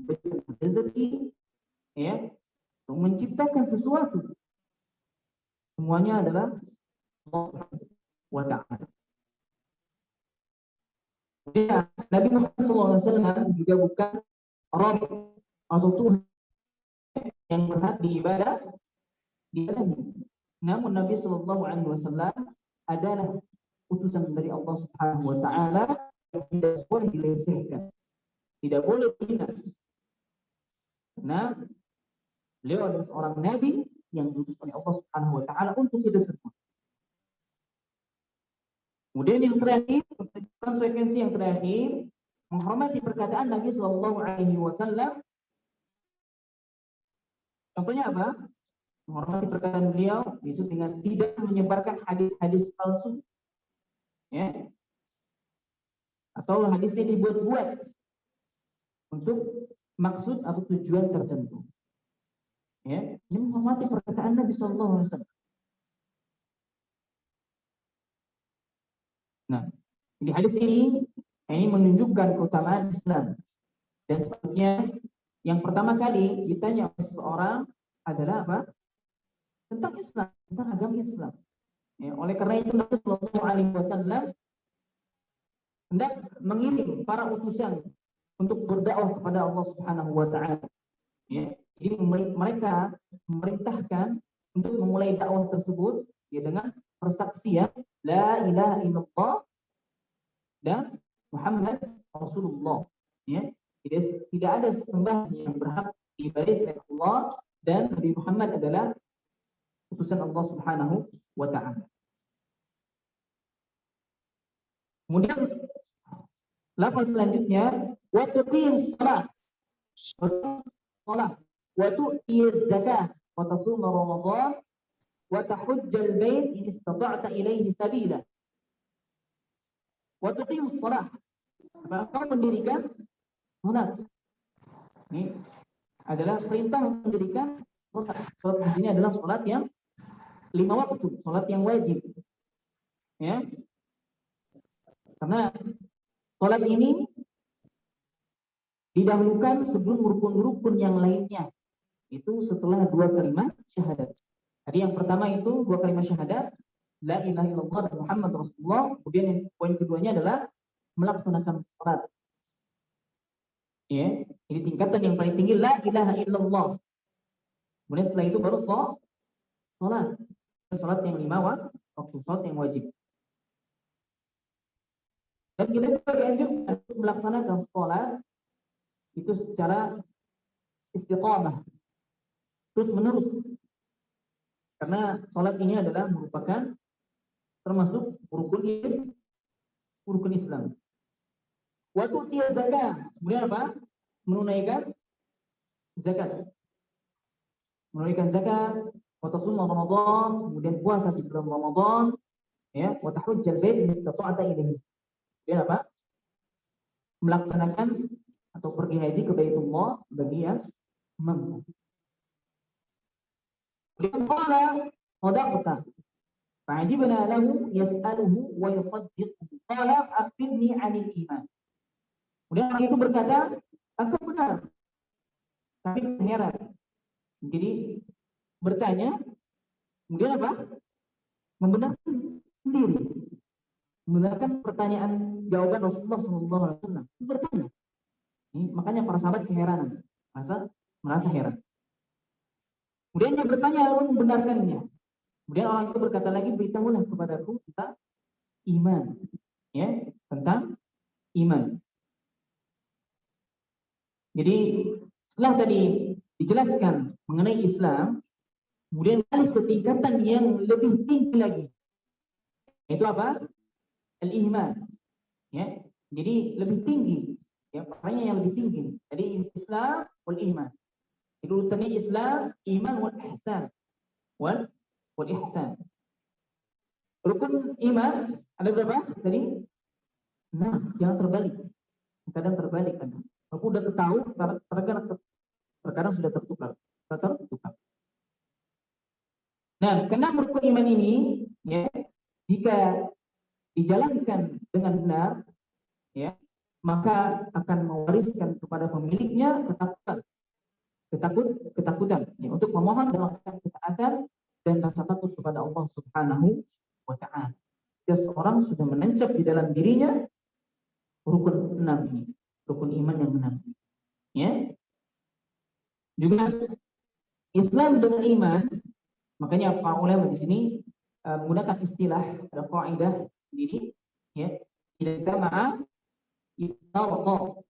memberikan rezeki, ya, menciptakan sesuatu. Semuanya adalah Allah Subhanahu Wa Taala. Ya, Nabi Muhammad SAW juga bukan Rabb atau Tuhan yang berhak diibadah, namun Nabi Shallallahu Alaihi Wasallam adalah utusan dari Allah Subhanahu Wa Taala yang tidak boleh dilecehkan, tidak boleh dihina. Karena beliau adalah seorang Nabi yang diutus oleh Allah Subhanahu Wa Taala untuk kita semua. Kemudian yang terakhir, konsekuensi yang terakhir, menghormati perkataan Nabi Shallallahu Alaihi Wasallam. Contohnya apa? Menghormati perkataan beliau itu dengan tidak menyebarkan hadis-hadis palsu, ya, atau hadisnya dibuat-buat untuk maksud atau tujuan tertentu. Ya, ini menghormati perkataan Nabi Shallallahu Alaihi Wasallam. Nah, di hadis ini menunjukkan keutamaan Islam. Dan sebaliknya, yang pertama kali ditanya oleh seseorang adalah apa? Tentang Islam, tentang agama Islam. Ya, oleh karena itu Nabi Shallallahu Alaihi Wasallam hendak mengirim para utusan untuk berdakwah kepada Allah Subhanahu Wa Taala. Ya, jadi mereka memerintahkan untuk memulai dakwah tersebut, ya, dengan persaksian La ilaha illallah dan Muhammad Rasulullah. Ya, tidak ada sembahan yang berhak diibadahi selain Allah, dan Nabi Muhammad adalah utusan Allah Subhanahu Wa Taala. Kemudian lafaz selanjutnya, wa tuqim shalah, wa tu'tiz zakah, wa tasum Ramadan, wa tahujjal bait in istata'ta ilaihi sabila. Wa tuqim shalah, maka mendirikan salat. Ini adalah perintah mendirikan salat. Salat di sini adalah salat yang 5 waktu, salat yang wajib. Ya. Karena salat ini didahulukan sebelum rukun-rukun yang lainnya. Itu setelah 2 kalimat syahadat. Tadi yang pertama itu 2 kalimat syahadat, La ilaha illallah dan Muhammad Rasulullah. Kemudian yang poin keduanya adalah melaksanakan salat. Ya, ini tingkatan yang paling tinggi, La ilaha illallah. Kemudian setelah itu baru salat. Salat yang 5 waktu, salat yang wajib. Dan kita juga dianjurkan untuk melaksanakan salat itu secara istiqamah, terus menerus. Karena sholat ini adalah merupakan termasuk rukun Islam. Waktu dia zakat, kemudian apa? Menunaikan zakat. Menunaikan zakat, wa tasumma Ramadan, kemudian puasa di bulan Ramadan, ya, wa tahujjal bait in istata'ta ilaihi. Kemudian apa? Melaksanakan atau pergi haji ke Baitullah bagi yang mampu. Kemudian qala sadaqta. Fa'ajibna lahu yas'aluhu wa yusaddiquhu. Qala akhbirni 'anil iman. Kemudian orang itu berkata, engkau benar. Tapi heran. Jadi bertanya, kemudian apa? Membenarkan sendiri. Membenarkan pertanyaan jawaban Rasulullah SAW. Bertanya. Ini, makanya para sahabat keheranan. Merasa heran. Kemudian dia bertanya lalu membenarkannya. Kemudian orang itu berkata lagi, beritahulah kepadaku tentang iman. Ya, tentang iman. Jadi setelah tadi dijelaskan mengenai Islam, kemudian balik ke tingkatan yang lebih tinggi lagi. Yaitu apa? Al-iman. Ya. Jadi lebih tinggi. Ya, makanya yang lebih tinggi. Jadi Islam wal iman. Itu urutannya Islam, iman wal ihsan. Wal ihsan. Rukun iman ada berapa tadi? Nah, jangan terbalik. Kadang terbalik kan. Aku udah tahu, terkadang sudah tertukar. Nah, karena rukun iman ini, ya, jika dijalankan dengan benar, ya, maka akan mewariskan kepada pemiliknya ketakutan, ya, untuk memohon dan melakukan ketaatan dan rasa takut kepada Allah Subhanahu wa Ta'ala. Seseorang sudah menancap di dalam dirinya rukun 6 ini, rukun iman yang 6. Ya. Juga Islam dengan iman, makanya para ulama di sini menggunakan istilah, ada kaidah sendiri, ya, idza jama'a iftaraqa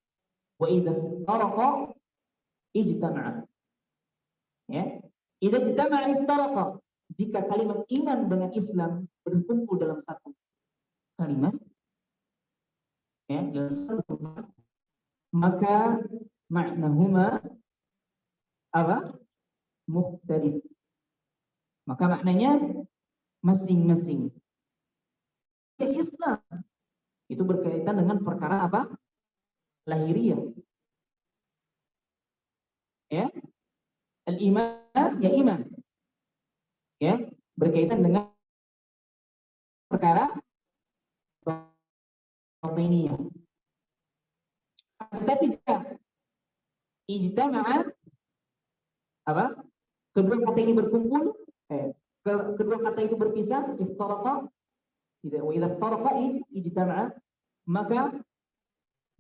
wa idza iftaraqa ijtama'a. Ya, idza jama'a iftaraqa, jika kalimat iman dengan Islam berkumpul dalam satu kalimat, ya, maka maknahuma apa? Mukhtalif. Maka maknanya masing-masing. Islam itu berkaitan dengan perkara apa? Lahiriah. Ya. Al-iman, ya iman. Ya, berkaitan dengan perkara batiniyah. Tetapi jika ijtama'a, apa? Kedua kata ini berkumpul, kedua kata itu berpisah, iftaraqa, wa idza iftaraqa ijtama'a, maka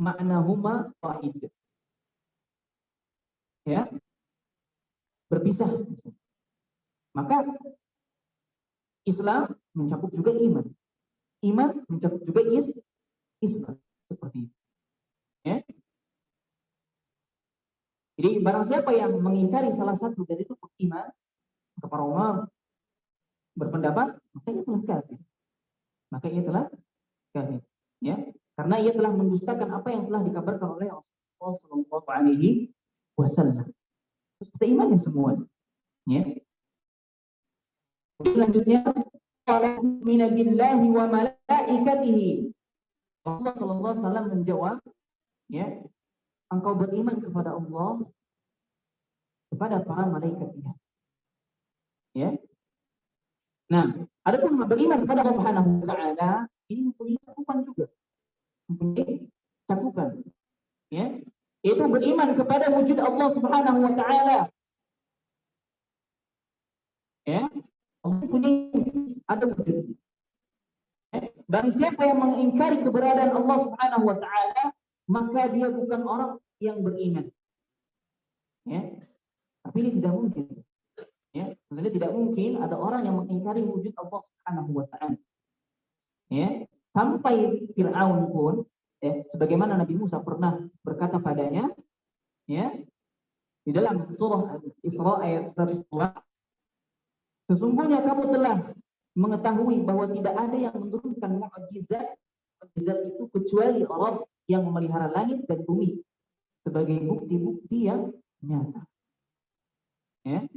maknahuma wahid. Ya. Berpisah. Maka Islam mencakup juga iman. Iman mencakup juga Islam, seperti itu. Ya. Jadi barang siapa yang mengingkari salah satu dari itu iman, para ulama berpendapat maka ia telah kafir. Maka ia telah kafir. Ya. Karena ia telah mendustakan apa yang telah dikabarkan oleh Rasulullah Shallallahu Alaihi Wasallam. Seperti imannya semua. Ya. Selanjutnya, qala min billahi wa malaikatihi. Allah Shallallahu Alaihi Wasallam menjawab, ya, engkau beriman kepada Allah, kepada para malaikatnya. Ya. Nah, adapun beriman kepada Allah Subhanahu wa Ta'ala, ini mempunyai cakupan juga. Mempunyai cakupan. Ya. Itu beriman kepada wujud Allah Subhanahu wa Ta'ala. Ya. Allah punya wujud, ada wujud. Ya. Dan siapa yang mengingkari keberadaan Allah Subhanahu wa Ta'ala, maka dia bukan orang yang beriman. Ya. Tapi ini tidak mungkin. Ya, maksudnya tidak mungkin ada orang yang mengingkari wujud Allah Subhanahu wa Ta'ala. Ya, sampai Fir'aun pun, ya, sebagaimana Nabi Musa pernah berkata padanya, ya, Di dalam surah Isra ayat 102, sesungguhnya kamu telah mengetahui bahwa tidak ada yang menurunkan mukjizat itu kecuali Allah yang memelihara langit dan bumi sebagai bukti-bukti yang nyata. Ya.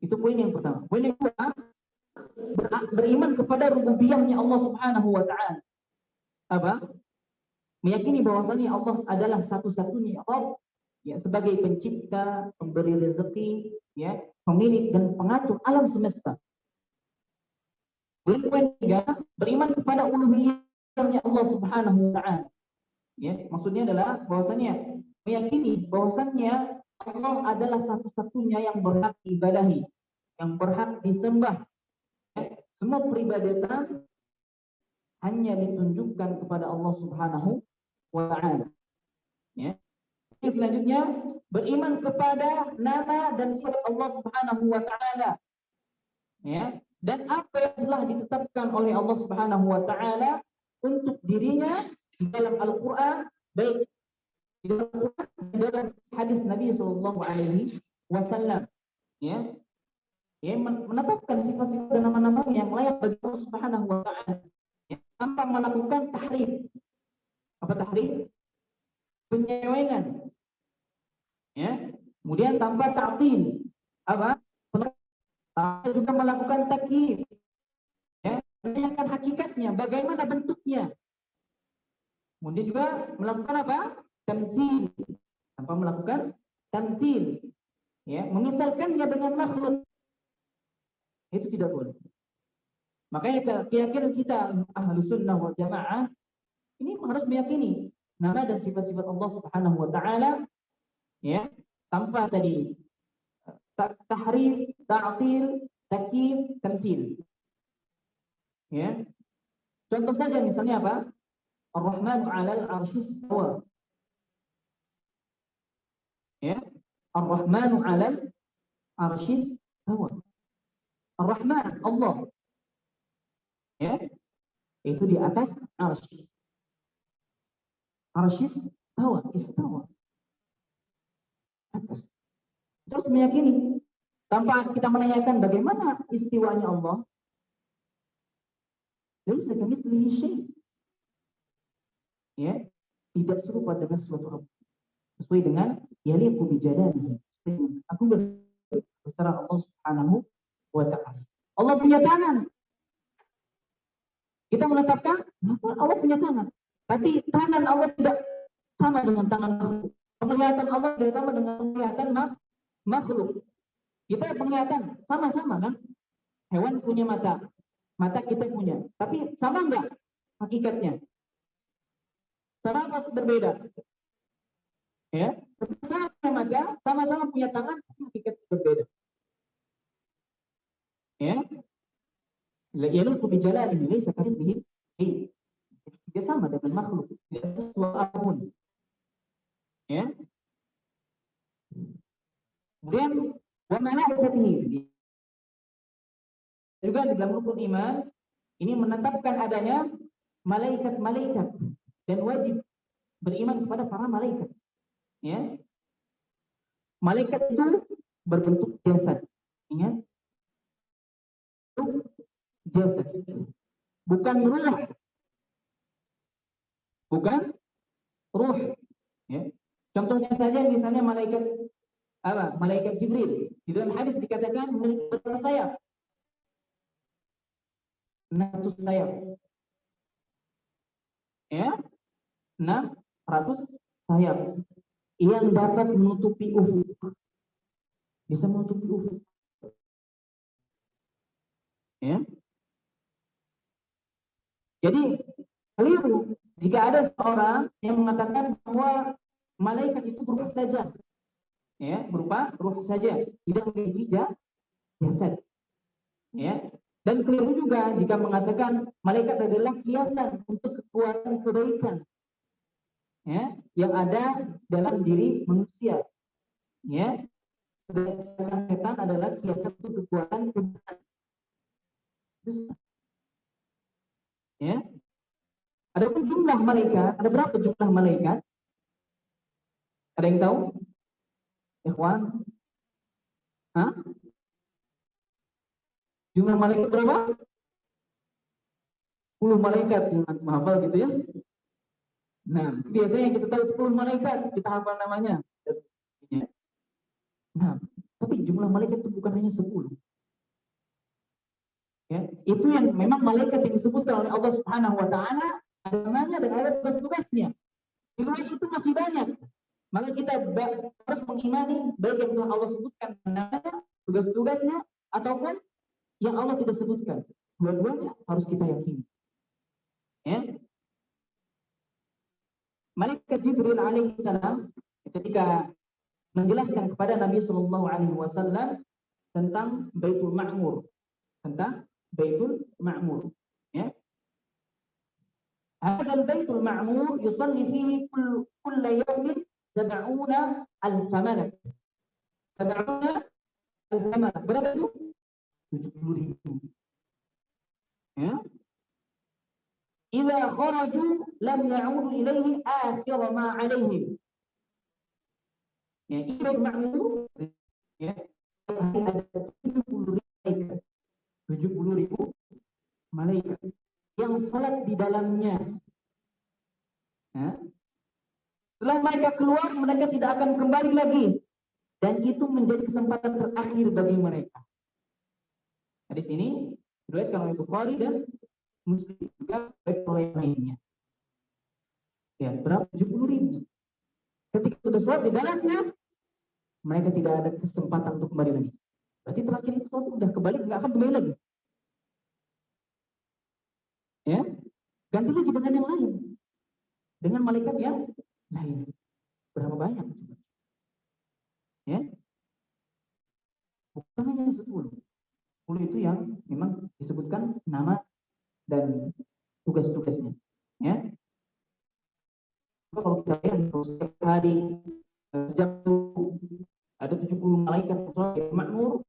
Itu poin yang pertama. Poin yang kedua, beriman kepada rububiyahnya Allah Subhanahu wa taala. Apa? Meyakini bahwasanya Allah adalah satu-satunya Rabb, ya, sebagai pencipta, pemberi rezeki, ya, pemilik dan pengatur alam semesta. Poin ketiga, beriman kepada uluhiyahnya Allah Subhanahu wa taala. Ya, maksudnya adalah bahwasanya meyakini bahwasanya Allah adalah satu-satunya yang berhak diibadahi, yang berhak disembah. Ya, semua peribadatan hanya ditunjukkan kepada Allah Subhanahu wa taala. Ya. Selanjutnya, beriman kepada nama dan sifat Allah Subhanahu wa taala. Ya, dan apa yang telah ditetapkan oleh Allah Subhanahu wa taala untuk dirinya di dalam Al-Qur'an, baik di dalam Al-Qur'an dan dalam hadis Nabi sallallahu alaihi wasallam. Ya. Ya, menetapkan sifat-sifat dan nama-nama yang layak bagi Allah Subhanahu wa taala, ya, tanpa melakukan tahrif. Apa tahrif? Penyelewengan. Ya. Kemudian tanpa ta'til. Apa? Juga melakukan takyif. Ya, menanyakan hakikatnya, bagaimana bentuknya. Kemudian juga melakukan apa? Tamtsil. Tanpa melakukan tamtsil. Ya, memisalkannya dengan makhluk. Itu tidak boleh. Makanya keyakinan kita Ahlus Sunnah wal Jamaah ini harus meyakini nama dan sifat-sifat Allah Subhanahu wa taala, ya, tanpa tadi tahrif, ta'til, takyif, tamtsil. Ya. Contoh saja misalnya apa? Ar-Rahmanu 'alal 'arsy istawa. Ya. Ar-Rahmanu 'alal 'arsy istawa. Ar-Rahman, Allah. Ya. Itu di atas arsy. Arsy istawa. Atas. Terus meyakini tanpa kita menanyakan bagaimana istiwanya Allah. Laisa kamitslihi syai'. Ya, tidak serupa dengan suatu apa. Sesuai dengan yaliqu bi jalalihi. Aku berbicara Allah Subhanahu wa ta'ala. Allah punya tangan. Kita menetapkan Allah punya tangan. Tapi tangan Allah tidak sama dengan tangan makhluk. Penglihatan Allah tidak sama dengan penglihatan makhluk. Kita penglihatan sama-sama kan? Hewan punya mata. Mata kita punya. Tapi sama enggak hakikatnya? Sama apa berbeda? Ya, sama punya mata, sama-sama punya tangan, hakikat berbeda. Ya, yaitu bicara ini sekarang ini tidak sama dengan makhluk, tidak sama apapun. Ya, kemudian wa malaikatihi juga di dalam rukun iman ini menetapkan adanya malaikat-malaikat dan wajib beriman kepada para malaikat. Ya, malaikat itu berbentuk jasad. Ingat, jasad, bukan ruh, bukan ruh. Ya. Contohnya saja misalnya malaikat apa? Malaikat Jibril di dalam hadis dikatakan bersayap, 600 sayap. Ya, 600 sayap yang dapat menutupi ufuk, bisa menutupi ufuk. Ya. Jadi keliru jika ada seorang yang mengatakan bahwa malaikat itu berupa saja, ya, berupa ruh saja, tidak memiliki jasad. Ya. Dan keliru juga jika mengatakan malaikat adalah kiasan untuk kekuatan kebaikan, ya, yang ada dalam diri manusia. Ya. Sedangkan setan adalah kiasan untuk kekuatan kebaikan. Ya. Adapun jumlah malaikat, ada berapa jumlah malaikat? Ada yang tahu? Ikhwan? Hah? Jumlah malaikat berapa? 10 malaikat yang menghafal gitu ya. Nah, biasanya kita tahu 10 malaikat, kita hafal namanya. Nah, tapi jumlah malaikat itu bukan hanya 10. Ya, itu yang memang malaikat yang disebutkan oleh Allah Subhanahu wa taala ada namanya dan ada tugas-tugasnya. Di luar itu masih banyak. Maka kita harus mengimani baik yang telah Allah sebutkan namanya, tugas-tugasnya ataupun yang Allah tidak sebutkan. Dua-duanya harus kita yakini. Ya. Malaikat Jibril alaihi salam ketika menjelaskan kepada Nabi Shallallahu alaihi wasallam tentang Baitul Ma'mur, tentang Baitul Ma'mur, ya. Hadzal Baitul Ma'mur yusalli fihi kull yawmin 70,000 malak. 70,000 malak. Berapa itu? 70.000. Ya. Idza kharaju lam ya'udu ilaihi akhir ma 'alaihim. Ya, Baitul Ma'mur ya, ada 70.000 malaikat yang salat di dalamnya. Ya. Setelah mereka keluar, mereka tidak akan kembali lagi. Dan itu menjadi kesempatan terakhir bagi mereka. Nah, di sini diriwayatkan oleh Bukhari dan Muslim juga baik oleh yang lainnya. Ya, berapa? 70.000. Ketika sudah sholat di dalamnya, mereka tidak ada kesempatan untuk kembali lagi. Berarti terakhir itu sholat sudah kembali, nggak akan kembali lagi. Ya, ganti lagi dengan yang lain, dengan malaikat yang lain. Berapa banyak? Ya, bukan hanya 10. 10 itu yang memang disebutkan nama dan tugas-tugasnya. Ya, kalau kita lihat setiap hari sejak itu ada 70 malaikat yang makmur,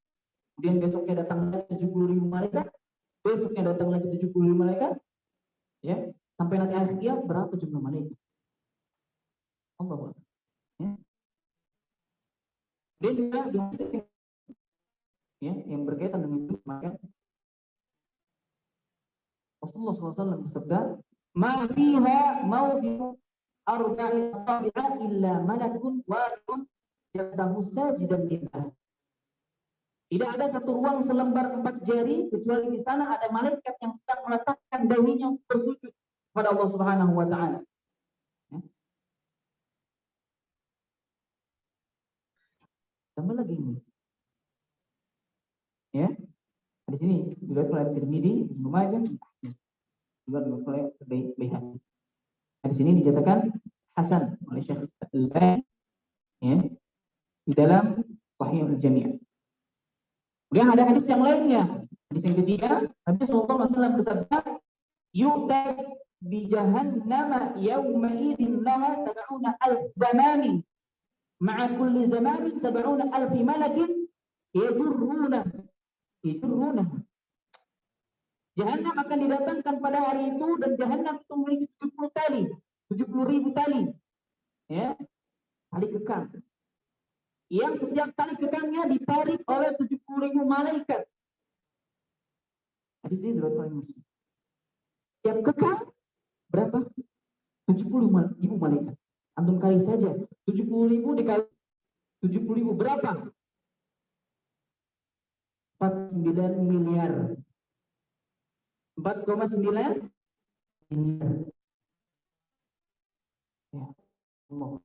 kemudian besoknya datang lagi 70.000 malaikat, besoknya datang lagi 70.000 malaikat, ya, sampai nanti akhir kiamat berapa jumlah malaikat? Allah. Ya. Dia juga ya, yang berkaitan dengan itu, maka Rasulullah SAW bersabda, "Ma fiha mawdi'u arba'i asabi'a illa malakun wa'idun yadahu sajidan lillah." Tidak ada satu ruang selembar 4 jari kecuali di sana ada malaikat yang sedang meletakkan dahinya untuk bersujud kepada Allah Subhanahu wa taala. Ya. Tambah lagi ini. Ya. Di sini juga oleh Tirmidzi, Ibnu Majah, juga oleh Baihaqi. Di sini dinyatakan hasan oleh Syekh Al-Albani, ya, di dalam Sahih Al-Jami'. Kemudian ada hadis yang lainnya. Hadis yang ketiga, Nabi sallallahu alaihi wasallam bersabda, "Yu'ta bi jahannama yawma idzin laha 70,000 zamanin. Ma'a kulli zamanin 70,000 malakin yajurruna." Jahannam akan didatangkan pada hari itu dan Jahannam itu memiliki 70 tali, 70.000 tali. Ya, tali kekang. Yang setiap tali kekangnya ditarik oleh 70.000 malaikat. Hadis ini diriwayatkan oleh Muslim. Setiap kekang berapa? 70.000 malaikat. Antum kali saja 70.000 dikali 70.000 berapa? 49 miliar. 4,9 miliar. Ya, Allah.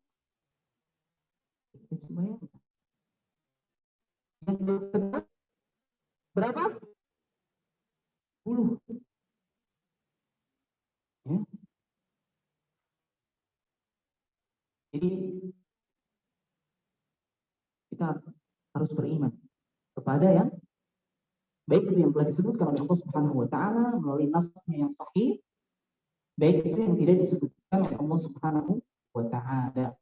Yang kedua berapa? 10. Ya. Jadi kita harus beriman kepada yang baik itu yang telah disebutkan oleh Allah Subhanahu wa taala melalui nasnya yang sahih, baik itu yang tidak disebutkan oleh Allah Subhanahu wa taala.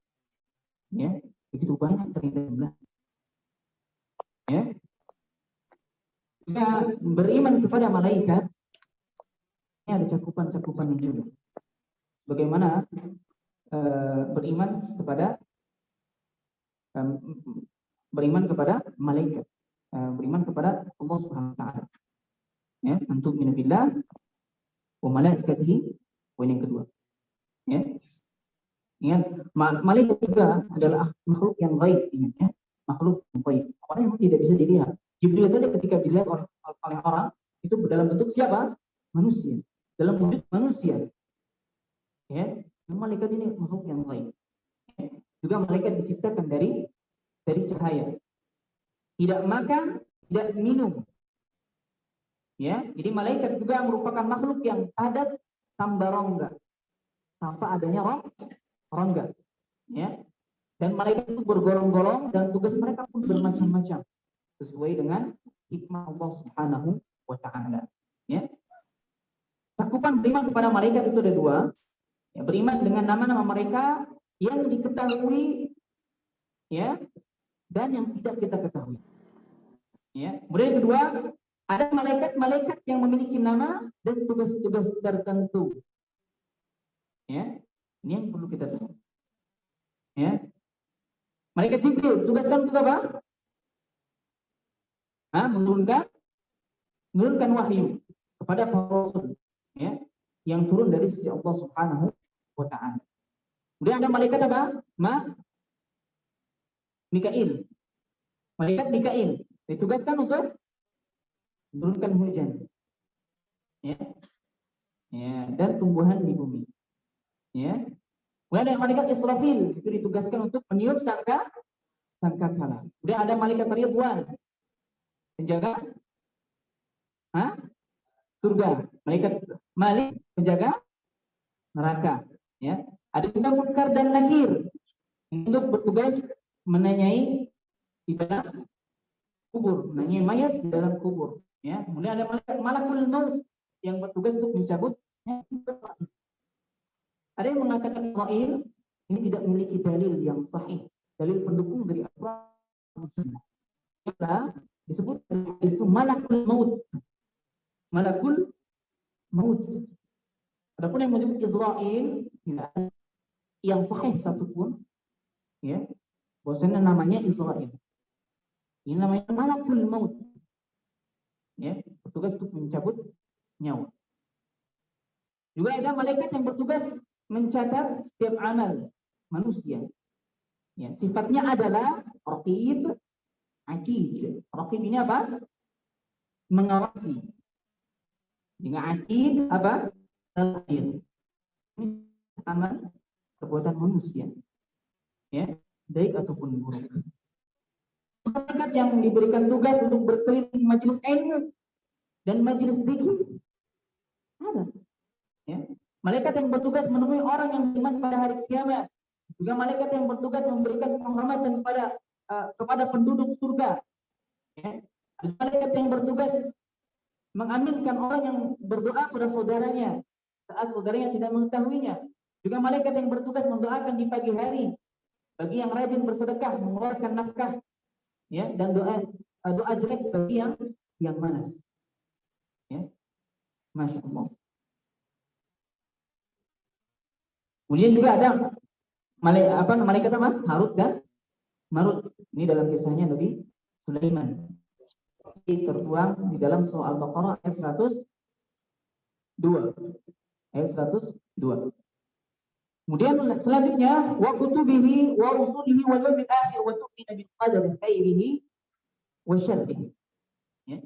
Ya, begitu banyak terjadi. Ya. Kita beriman kepada malaikat ini ada cakupan-cakupan juga. Bagaimana beriman kepada beriman kepada malaikat, beriman kepada Allah Subhanahu wa taala. Ya, antum min billah wa malaikatihi, poin yang kedua. Ya. Ingat, malaikat juga adalah makhluk yang gaib, ya. Makhluk yang gaib. Orang yang tidak bisa dilihat. Jibril saja ketika dilihat oleh orang itu dalam bentuk siapa? Manusia. Dalam wujud manusia. Ya, malaikat ini makhluk yang gaib. Ya. Juga malaikat diciptakan dari cahaya. Tidak makan, tidak minum. Ya, jadi malaikat juga merupakan makhluk yang padat tanpa rongga, tanpa adanya rongga. Ya, dan malaikat itu bergolong-golong dan tugas mereka pun bermacam-macam sesuai dengan hikmah Allah Subhanahu wa taala. Ya, cakupan beriman kepada malaikat itu ada dua. Ya, beriman dengan nama-nama mereka yang diketahui, ya, dan yang tidak kita ketahui. Ya, kemudian yang kedua, ada malaikat-malaikat yang memiliki nama dan tugas-tugas tertentu. Ya, ini yang perlu kita tahu. Ya, malaikat Jibril tugaskan untuk apa? Menurunkan wahyu kepada para rasul, ya, yang turun dari sisi Allah Subhanahu wa taala. Kemudian ada malaikat apa? Mikail. Malaikat Mikail ditugaskan untuk menurunkan hujan, ya, dan tumbuhan di bumi, ya. Kemudian ada malaikat Israfil, itu ditugaskan untuk meniup sangkakala. Kemudian ada malaikat Ridwan, penjaga surga, malaikat Malik, penjaga neraka, ya. Ada juga Munkar dan Nakir untuk bertugas menanyai di dalam kubur, menanyai mayat di dalam kubur. Ya, kemudian ada malakul maut yang bertugas untuk mencabut. Ada yang mengatakan Israel ini tidak memiliki dalil yang sahih, dalil pendukung dari Al-Quran. Disebut itu malakul maut. Malakul maut. Adapun yang menyebut Israel tidak ada yang sahih satupun, ya, bahwasanya namanya Israel. Ini namanya malakul maut. Ya, bertugas untuk mencabut nyawa. Juga ada malaikat yang bertugas mencatat setiap amal manusia. Ya, sifatnya adalah raqib, atid. Raqib ini apa? Mengawasi. Dengan atid apa? Ini amal perbuatan manusia. Ya, baik ataupun buruk. Malaikat yang diberikan tugas untuk berkeliling majelis ilmu dan majelis zikir ada. Ya. Malaikat yang bertugas menemui orang yang beriman pada hari kiamat. Juga malaikat yang bertugas memberikan penghormatan kepada penduduk surga. Ya. Malaikat yang bertugas mengaminkan orang yang berdoa pada saudaranya saat saudaranya tidak mengetahuinya. Juga malaikat yang bertugas mendoakan di pagi hari bagi yang rajin bersedekah, mengeluarkan nafkah. Ya, dan doa jelek bagi yang malas. Ya. Masya Allah. Kemudian juga ada malaikat apa? Harut dan Marut. Ini dalam kisahnya Nabi Sulaiman. Ini tertuang di dalam surah Al-Baqarah ayat 102. Ayat 102. Kemudian selanjutnya wa kutubihi wa rusulihi wal yawmil akhir wa tu'minu bil qadari khairihi wa syarrihi. Ya.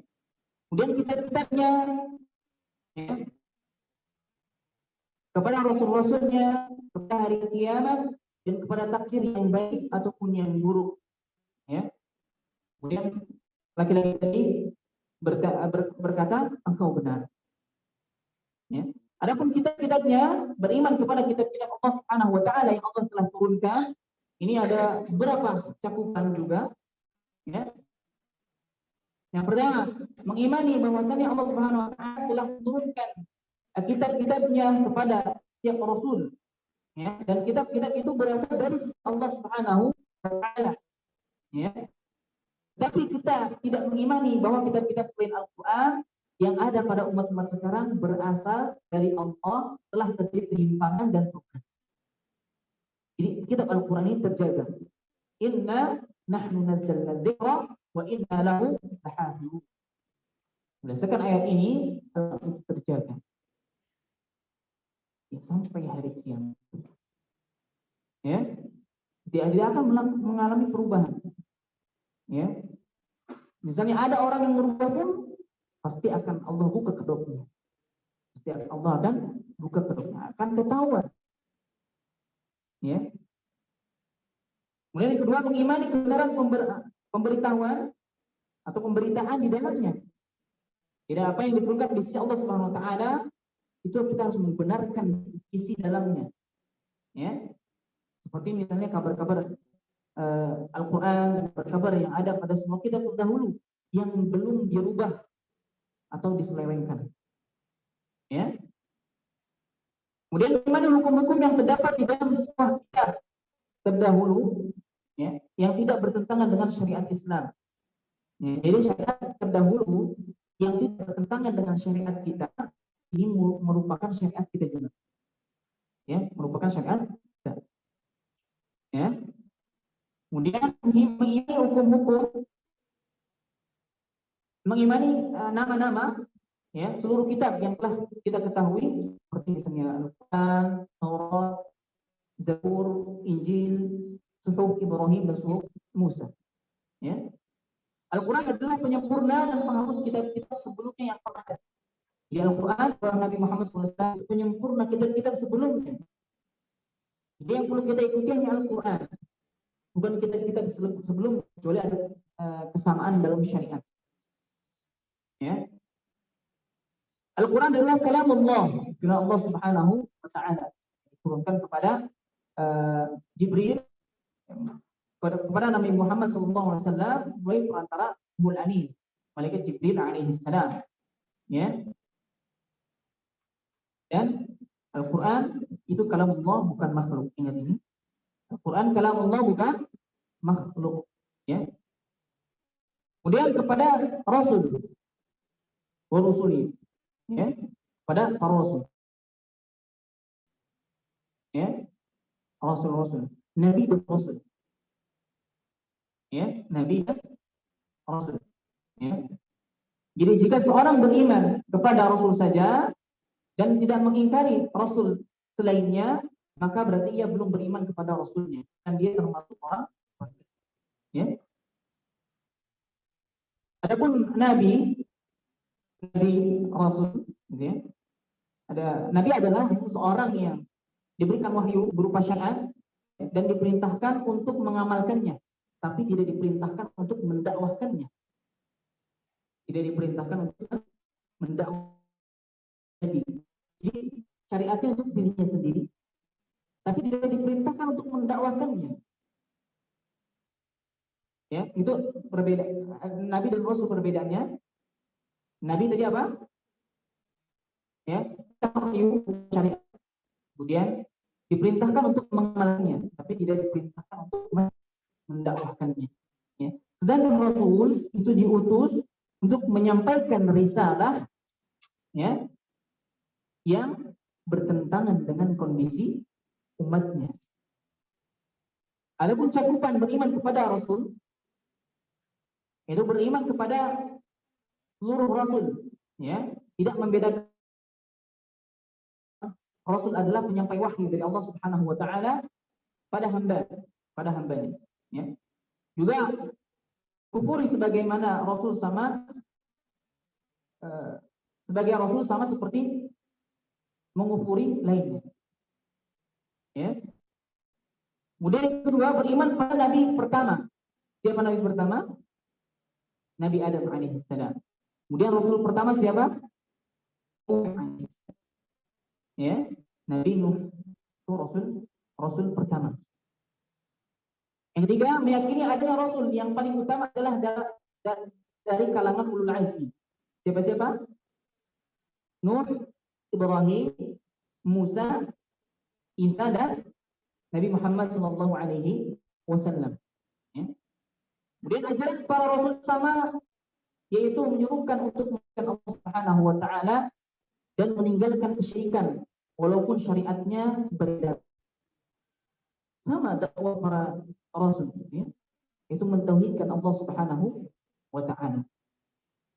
Kemudian kitab-kitabnya, ya, kepada rasul-rasulnya, kepada hari kiamat dan kepada takdir yang baik ataupun yang buruk. Ya. Kemudian laki-laki tadi berkata engkau benar. Ya. Adapun kitab-kitabnya, beriman kepada kitab-kitab Allah Subhanahu wa taala yang Allah telah turunkan. Ini ada beberapa cakupan juga, ya. Yang pertama, mengimani bahwasanya Allah Subhanahu wa taala telah menurunkan kitab-kitabnya kepada setiap rasul. Ya, dan kitab-kitab itu berasal dari Allah Subhanahu wa taala. Ya. Tapi kita tidak mengimani bahwa kitab-kitab selain Al-Qur'an yang ada pada umat-umat sekarang berasal dari Allah, telah terjadi penyimpangan dan perubahan. Jadi kitab Al-Quran ini terjaga. Inna nahnu nazzalna dzikra wa inna lahu lahafizun. Berdasarkan ayat ini itu terjaga ya, sampai hari kiamat. Ya, dia akan mengalami perubahan. Ya, misalnya ada orang yang merubah pun pasti akan Allah buka kedoknya. Pasti Allah akan buka kedoknya, akan ketahuan. Ya. Kemudian yang kedua, mengimani kebenaran pemberitahuan atau pemberitaan di dalamnya. Tidak apa yang diturunkan di sisi Allah Subhanahu wa taala itu kita harus membenarkan isi dalamnya. Ya. Seperti misalnya kabar-kabar Al-Qur'an, kabar yang ada pada semua kitab terdahulu yang belum dirubah atau diselewengkan. Ya. Kemudian bagaimana hukum-hukum yang terdapat di dalam semua kitab terdahulu, ya, yang tidak bertentangan dengan syariat Islam. Ya, jadi syariat terdahulu yang tidak bertentangan dengan syariat kita ini merupakan syariat kita juga. Ya, merupakan syariat kita. Ya. Kemudian mengimani hukum-hukum, mengimani nama-nama, ya, seluruh kitab yang telah kita ketahui seperti misalnya Al-Quran, Taurat, Zabur, Injil, Suhuf Ibrahim dan Suhuf Musa. Ya. Al-Quran adalah penyempurna dan penghapus kitab-kitab sebelumnya yang pernah ada. Di Al-Quran, Nabi Muhammad SAW penyempurna kitab-kitab sebelumnya. Jadi yang perlu kita ikuti hanya Al-Quran, bukan kitab-kitab sebelum, kecuali ada kesamaan dalam syariat. Ya. Al-Quran adalah kalam Allah, firman Allah Subhanahu wa taala diturunkan kepada Jibril kepada Nabi Muhammad SAW melalui perantara Ruhul Amin, malaikat Jibril alaihi salam. Ya. Dan Al-Quran itu kalam Allah, bukan makhluk. Ingat ini. Al-Quran kalam Allah, bukan makhluk. Ya. Kemudian kepada Rasul wa rusuli, ya, pada para Rasul. Ya. Rasul-Rasul, Nabi dan Rasul. Ya, Nabi dan Rasul. Ya. Jadi jika seorang beriman kepada Rasul saja dan tidak mengingkari Rasul selainnya, maka berarti ia belum beriman kepada Rasulnya dan dia termasuk orang kafir. Ya. Adapun Nabi Rasul, ya, ada Nabi adalah seorang yang diberikan wahyu berupa syariat dan diperintahkan untuk mengamalkannya, tapi tidak diperintahkan untuk mendakwahkannya. Tidak diperintahkan untuk mendakwahkannya. Jadi syariatnya untuk dirinya sendiri, tapi tidak diperintahkan untuk mendakwahkannya. Ya, itu perbedaan Nabi dan Rasul. Perbedaannya, Nabi tadi apa? Ya, wahyu syariat. Kemudian diperintahkan untuk mengamalkannya, tapi tidak diperintahkan untuk mendakwahkannya. Ya. Sedangkan Rasul itu diutus untuk menyampaikan risalah, ya, yang bertentangan dengan kondisi umatnya. Adapun cakupan beriman kepada Rasul, itu beriman kepada seluruh Rasul, ya, tidak membedakan. Rasul adalah penyampai wahyu dari Allah Subhanahu wa taala pada hambanya. Ya. Juga kufuri sebagaimana Rasul sama sebagai Rasul sama seperti mengufuri lainnya. Ya. Kemudian yang kedua, beriman pada Nabi pertama. Siapa Nabi pertama? Nabi Adam alaihissalam. Kemudian Rasul pertama siapa? Ya, Nabi Nuh itu Rasul pertama. Yang ketiga, meyakini adanya Rasul yang paling utama adalah dari kalangan ulul azmi. Siapa? Nuh, Ibrahim, Musa, Isa dan Nabi Muhammad SAW. Ya. Kemudian ajaran para Rasul sama, yaitu menyuruhkan untuk mengenal Allah Subhanahu wa taala dan meninggalkan kesyirikan walaupun syariatnya berbeda. Sama dakwah para Rasul, ya. itu mentauhidkan Allah Subhanahu wa taala.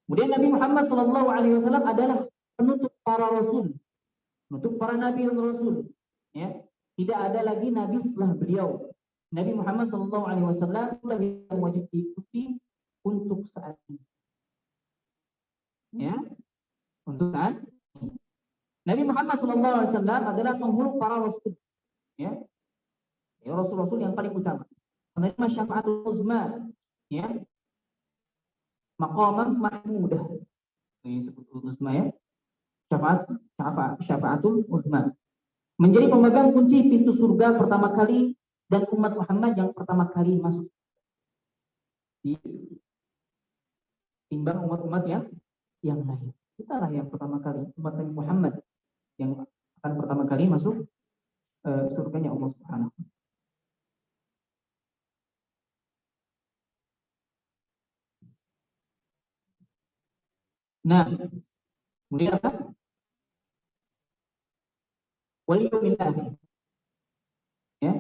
Kemudian Nabi Muhammad SAW adalah penutup para rasul, penutup para nabi dan rasul. Ya, tidak ada lagi nabi setelah beliau. Nabi Muhammad SAW yang wajib diikuti untuk saat ini. Ya, untuk saat ini. Nabi Muhammad SAW adalah penghulu para rasul. Ya, rasul-rasul yang paling utama. Menerima syafaatul uzma, ya, maqamah mahmudah. Ini disebut uzma, ya. Syafaatul uzma. Menjadi pemegang kunci pintu surga pertama kali dan umat Muhammad yang pertama kali masuk. Timbang umat-umat yang lain. Kitalah yang pertama kali, umat Nabi Muhammad yang akan pertama kali masuk surganya Allah Subhanahu. Nah, kemudian apa? Wal yaumil akhir. Ya.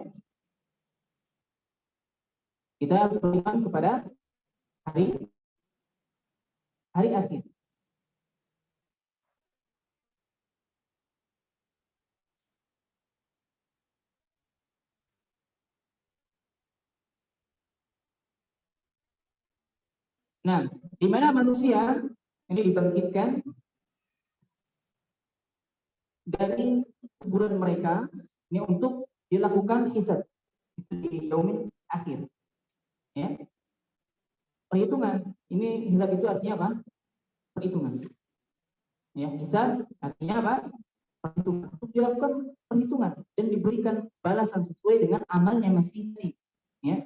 Kita harus beriman kepada hari akhir. Nah, di mana manusia ini dibangkitkan dari kuburan mereka ini untuk dilakukan hisab di yaumil akhir. Ya. Perhitungan. Ini hisab itu artinya apa? Perhitungan. Ya, hisab artinya apa? Perhitungan. Untuk dilakukan perhitungan dan diberikan balasan sesuai dengan amalnya masing-masing. Ya.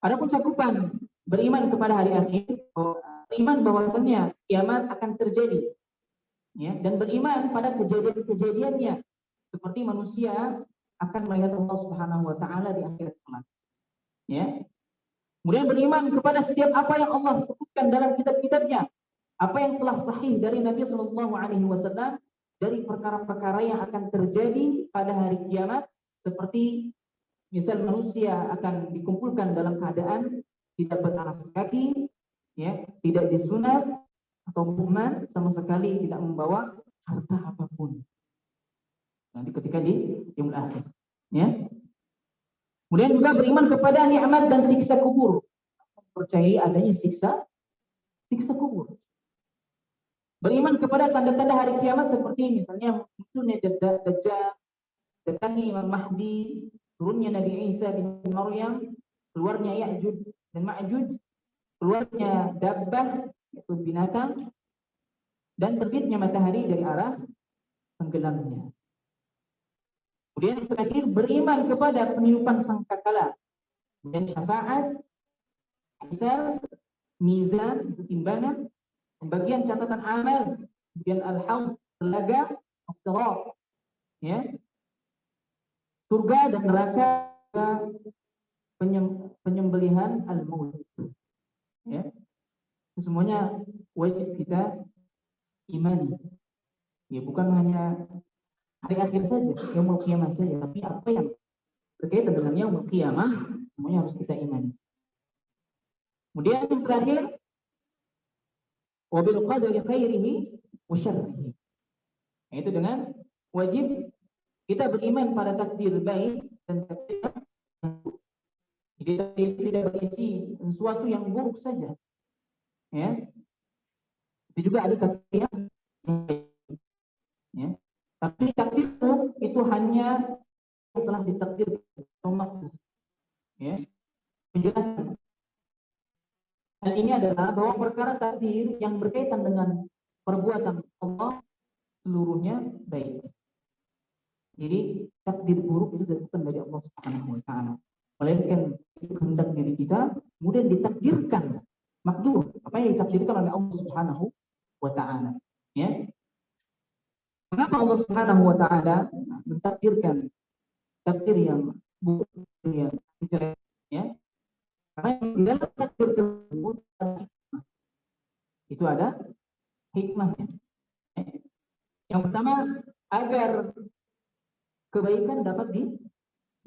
Adapun cakupan beriman kepada hari akhir, beriman bahwasannya kiamat akan terjadi, ya, dan beriman pada kejadian-kejadiannya, seperti manusia akan melihat Allah Subhanahu wa taala di akhirat kelak. Ya. Kemudian beriman kepada setiap apa yang Allah sebutkan dalam kitab-kitabnya, apa yang telah sahih dari Nabi Shallallahu Alaihi Wasallam dari perkara-perkara yang akan terjadi pada hari kiamat, seperti misal manusia akan dikumpulkan dalam keadaan tidak beralas kaki, ya, tidak disunat atau muhman, sama sekali tidak membawa harta apapun. Nanti ketika di yaumul akhir, ya. Kemudian juga beriman kepada nikmat dan siksa kubur. Percayai adanya siksa kubur. Beriman kepada tanda-tanda hari kiamat seperti misalnya munculnya Dajjal, datangnya Imam Mahdi, turunnya Nabi Isa bin Maryam, keluarnya Ya'juj dan Ma'juj, keluarnya dabbah, yaitu binatang, dan terbitnya matahari dari arah tenggelamnya. Kemudian yang terakhir, beriman kepada peniupan sangkakala dan syafaat, hisab, mizan, timbangan, pembagian catatan amal, kemudian al-haud, telaga, as-sirat, ya, surga dan neraka, penyembelihan al-maut. Ya. Semuanya wajib kita imani. Ya, bukan hanya hari akhir saja, yaumul qiyamah saja, tapi apa yang berkaitan dengan yaumul qiyamah semuanya harus kita imani. Kemudian yang terakhir, wabil qadari khairihi wa syarrihi. Yaitu dengan wajib kita beriman pada takdir baik dan takdir buruk. Jadi takdir tidak berisi sesuatu yang buruk saja. Ya. Tapi juga ada takdir yang baik. Ya. Tapi takdir itu hanya telah ditakdirkan. Ya. Penjelasan hal ini adalah bahwa perkara takdir yang berkaitan dengan perbuatan Allah seluruhnya baik. Jadi takdir buruk itu bukan dari Allah Subhanahu wa taala. Melainkan itu kehendak diri kita, kemudian ditakdirkan makdur, apa yang ditakdirkan oleh Allah Subhanahu wa taala. Ya. Mengapa Allah Subhanahu wa taala mentakdirkan takdir yang buruk, yang jelek, ya? Karena di dalam takdir tersebut itu ada hikmahnya. Yang pertama, agar kebaikan dapat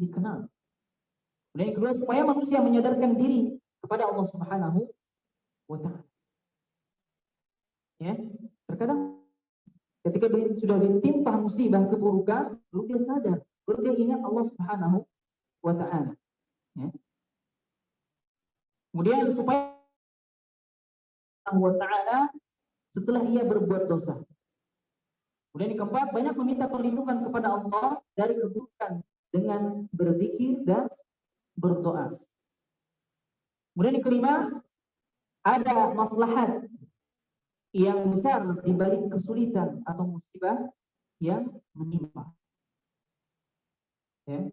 dikenal. Kemudian yang kedua, supaya manusia menyadarkan diri kepada Allah Subhanahu wa Ta'ala. Ya, terkadang ketika dia sudah ditimpa musibah keburukan, lalu dia sadar, lalu dia ingat Allah Subhanahu wa Ta'ala. Ya. Kemudian supaya Allah wa Ta'ala setelah ia berbuat dosa. Kemudian yang keempat, banyak meminta perlindungan kepada Allah dari keburukan dengan berzikir dan berdoa. Kemudian yang kelima, ada maslahat yang besar di balik kesulitan atau musibah yang menimpa. Ya.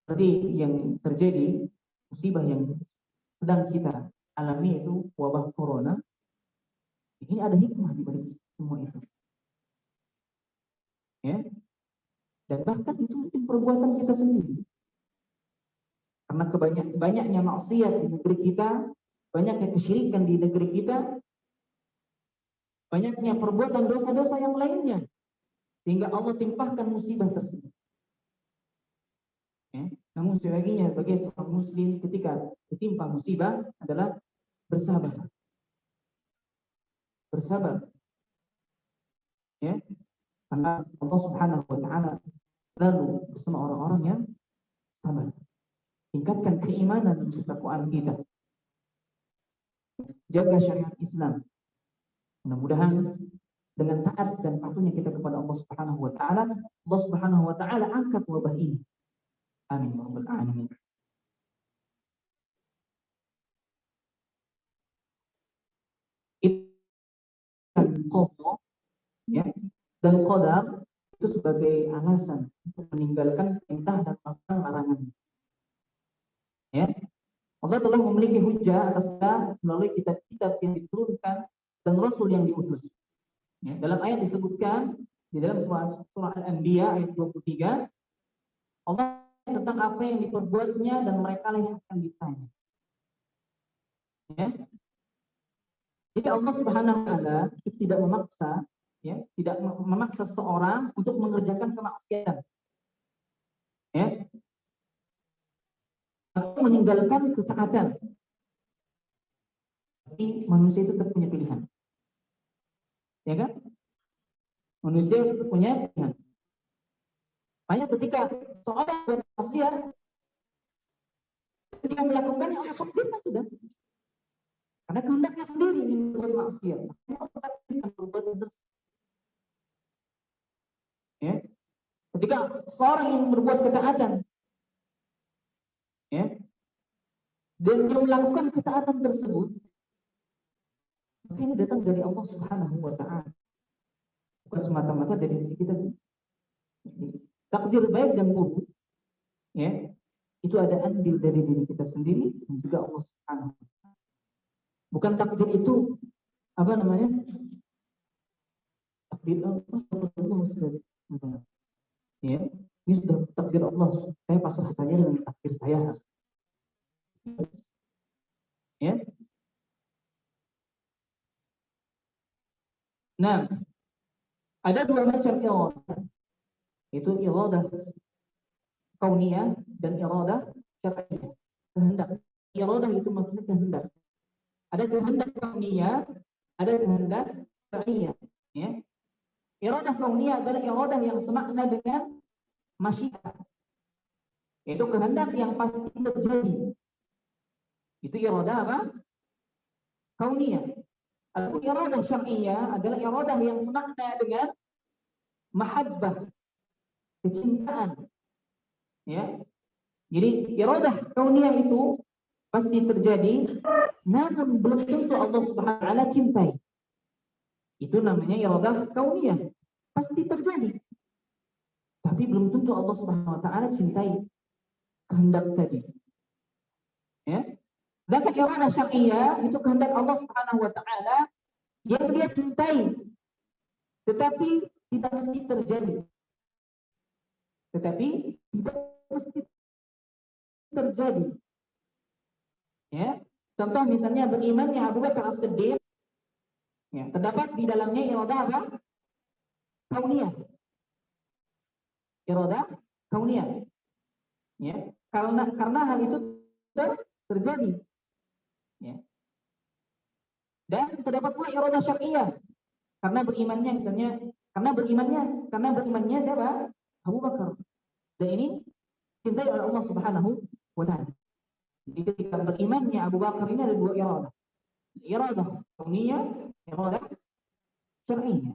Seperti yang terjadi, musibah yang sedang kita alami itu wabah corona. Ini ada hikmah di balik semua itu. Ya. Dan bahkan itu mungkin perbuatan kita sendiri. Karena banyaknya maksiat di negeri kita, banyaknya kesyirikan di negeri kita, banyaknya perbuatan dosa-dosa yang lainnya, sehingga Allah timpahkan musibah tersebut. Ya. Namun sekali lagi sebagai seorang muslim ketika ditimpa musibah adalah bersabar. Bersabar. Ya. Karena Allah Subhanahu wa Ta'ala selalu bersama orang-orang yang sabar. Tingkatkan keimanan dan ketakwaan kita. Jaga syariat Islam. Mudah-mudahan dengan taat dan patuhnya kita kepada Allah Subhanahu wa Ta'ala, Allah Subhanahu wa Ta'ala angkat wabah ini. Amin ya rabbal alamin. Qadar, ya, dan qadar itu sebagai alasan untuk meninggalkan perintah dan larangan. Ya, Allah telah memiliki hujah atas kita melalui kitab-kitab yang diturunkan dan Rasul yang diutus. Ya, dalam ayat disebutkan di dalam surah Al-Anbiya ayat 23, Allah tentang apa yang diperbuatnya dan mereka yang akan ditanya. Ya. Jadi Allah Subhanahu wa Ta'ala tidak memaksa, ya, tidak memaksa seorang untuk mengerjakan kemaksiatan. Ya. Atau meninggalkan ketaatan. Tapi manusia itu tetap punya pilihan. Ya kan? Manusia itu punya pilihan. Makanya ketika seorang bermaksiat, ketika melakukannya oleh pemerintah sudah. Karena kehendaknya sendiri ingin berbuat maksiat. Makanya Allah akan berbuat tersebut. Ya. Ketika seorang ingin berbuat ketaatan, ya, dan dia melakukan ketaatan tersebut, maka ini datang dari Allah Subhanahu wa Ta'ala. Bukan semata-mata dari diri kita. Takdir baik dan buruk, ya, itu ada andil dari diri kita sendiri dan juga Allah Subhanahu wa Ta'ala. Bukan takdir itu apa namanya? Takdir Allah. Ya, ini sudah takdir Allah. Saya pasrah saja dengan takdir saya. Ya. Nah, ada dua macam iradah. Itu iradah kauniyah dan iradah syar'iyyah. Kehendak. Iradah itu maksudnya kehendak. Ada kehendak kauniyah, ada kehendak syar'iyyah. Ya. Iradah kauniyah adalah iradah yang semakna dengan masyiat. Itu kehendak yang pasti terjadi. Itu iradah apa? Kauniyah. Adapun iradah syar'iyyah adalah iradah yang semakna dengan mahabbah, kecintaan. Ya. Jadi iradah kauniyah itu pasti terjadi, namun belum tentu Allah Subhanahu wa Ta'ala cintai. Itu namanya iradah kauniyah. Pasti terjadi. Tapi belum tentu Allah Subhanahu wa Ta'ala cintai kehendak tadi. Ya. Sedangkan iradah syar'iyyah itu kehendak Allah Subhanahu wa Ta'ala yang dia cintai, tetapi tidak mesti terjadi. Tetapi tidak mesti terjadi. Ya. Contoh misalnya berimannya Abu Bakar As-Siddiq, ya, terdapat di dalamnya iradah apa? Kauniyah. Iradah kauniyah. Ya. karena hal itu terjadi. Ya. Dan terdapat pula iradah syar'iyah karena berimannya siapa? Abu Bakar. Dan ini cintai oleh Allah Subhanahu wa taala. Jadi ketika berimannya Abu Bakar ini ada dua iradah. Iradah kauniyah, iradah syar'iyah.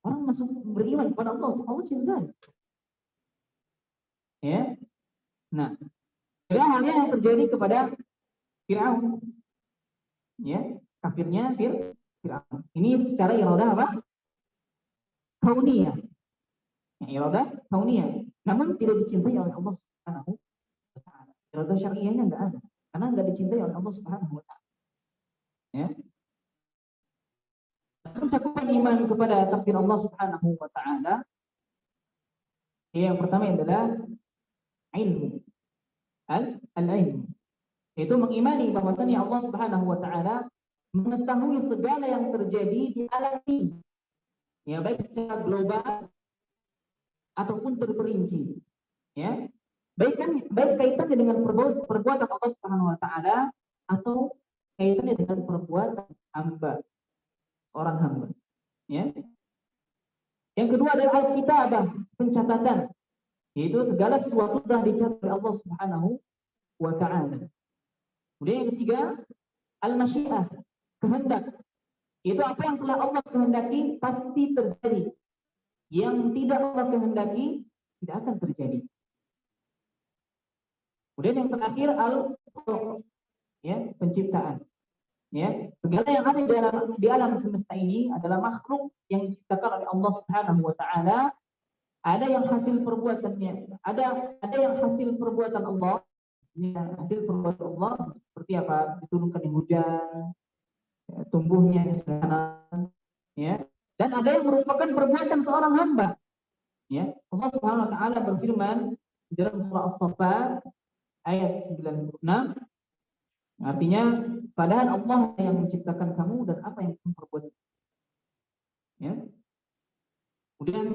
Orang masuk beriman kepada Allah cintai. Ya. Nah, halnya yang terjadi kepada Fir'aun. Ya, kafirnya Fir'aun. Ini secara iradah apa? Kauniyah. Ya, iradah kauniyah. Namun tidak dicintai oleh Allah Subhanahu wa taala. Iradah syar'iyahnya enggak ada. Karena enggak dicintai oleh Allah Subhanahu wa taala. Ya. Cakupan iman kepada takdir Allah Subhanahu wa taala yang pertama adalah ilmu. Al-ilmu. Itu mengimani bahwasanya Allah Subhanahu wa taala mengetahui segala yang terjadi di alam ini. Ya, baik secara global ataupun terperinci. Ya. Baik kaitannya dengan perbuatan Allah Subhanahu wa taala atau kaitannya dengan perbuatan hamba. Orang hamba. Ya. Yang kedua adalah al-kitabah, pencatatan. Yaitu segala sesuatu telah dicatat oleh Allah Subhanahu wa taala. Kemudian yang ketiga, al-masyiah, kehendak. Itu apa yang telah Allah kehendaki pasti terjadi. Yang tidak Allah kehendaki tidak akan terjadi. Kemudian yang terakhir al-khalq, ya, penciptaan. Ya, segala yang ada di alam semesta ini adalah makhluk yang diciptakan oleh Allah Subhanahu wa taala. Ada yang hasil perbuatannya, ada yang hasil perbuatan Allah. Ini hasil perbuatan Allah seperti apa? Diturunkan hujan, ya, tumbuhnya sana, ya. Dan ada yang merupakan perbuatan seorang hamba. Ya, Allah Subhanahu wa taala berfirman dalam surah As-Saffat ayat 96, artinya padahal Allah yang menciptakan kamu dan apa yang kamu perbuat. Ya. Kemudian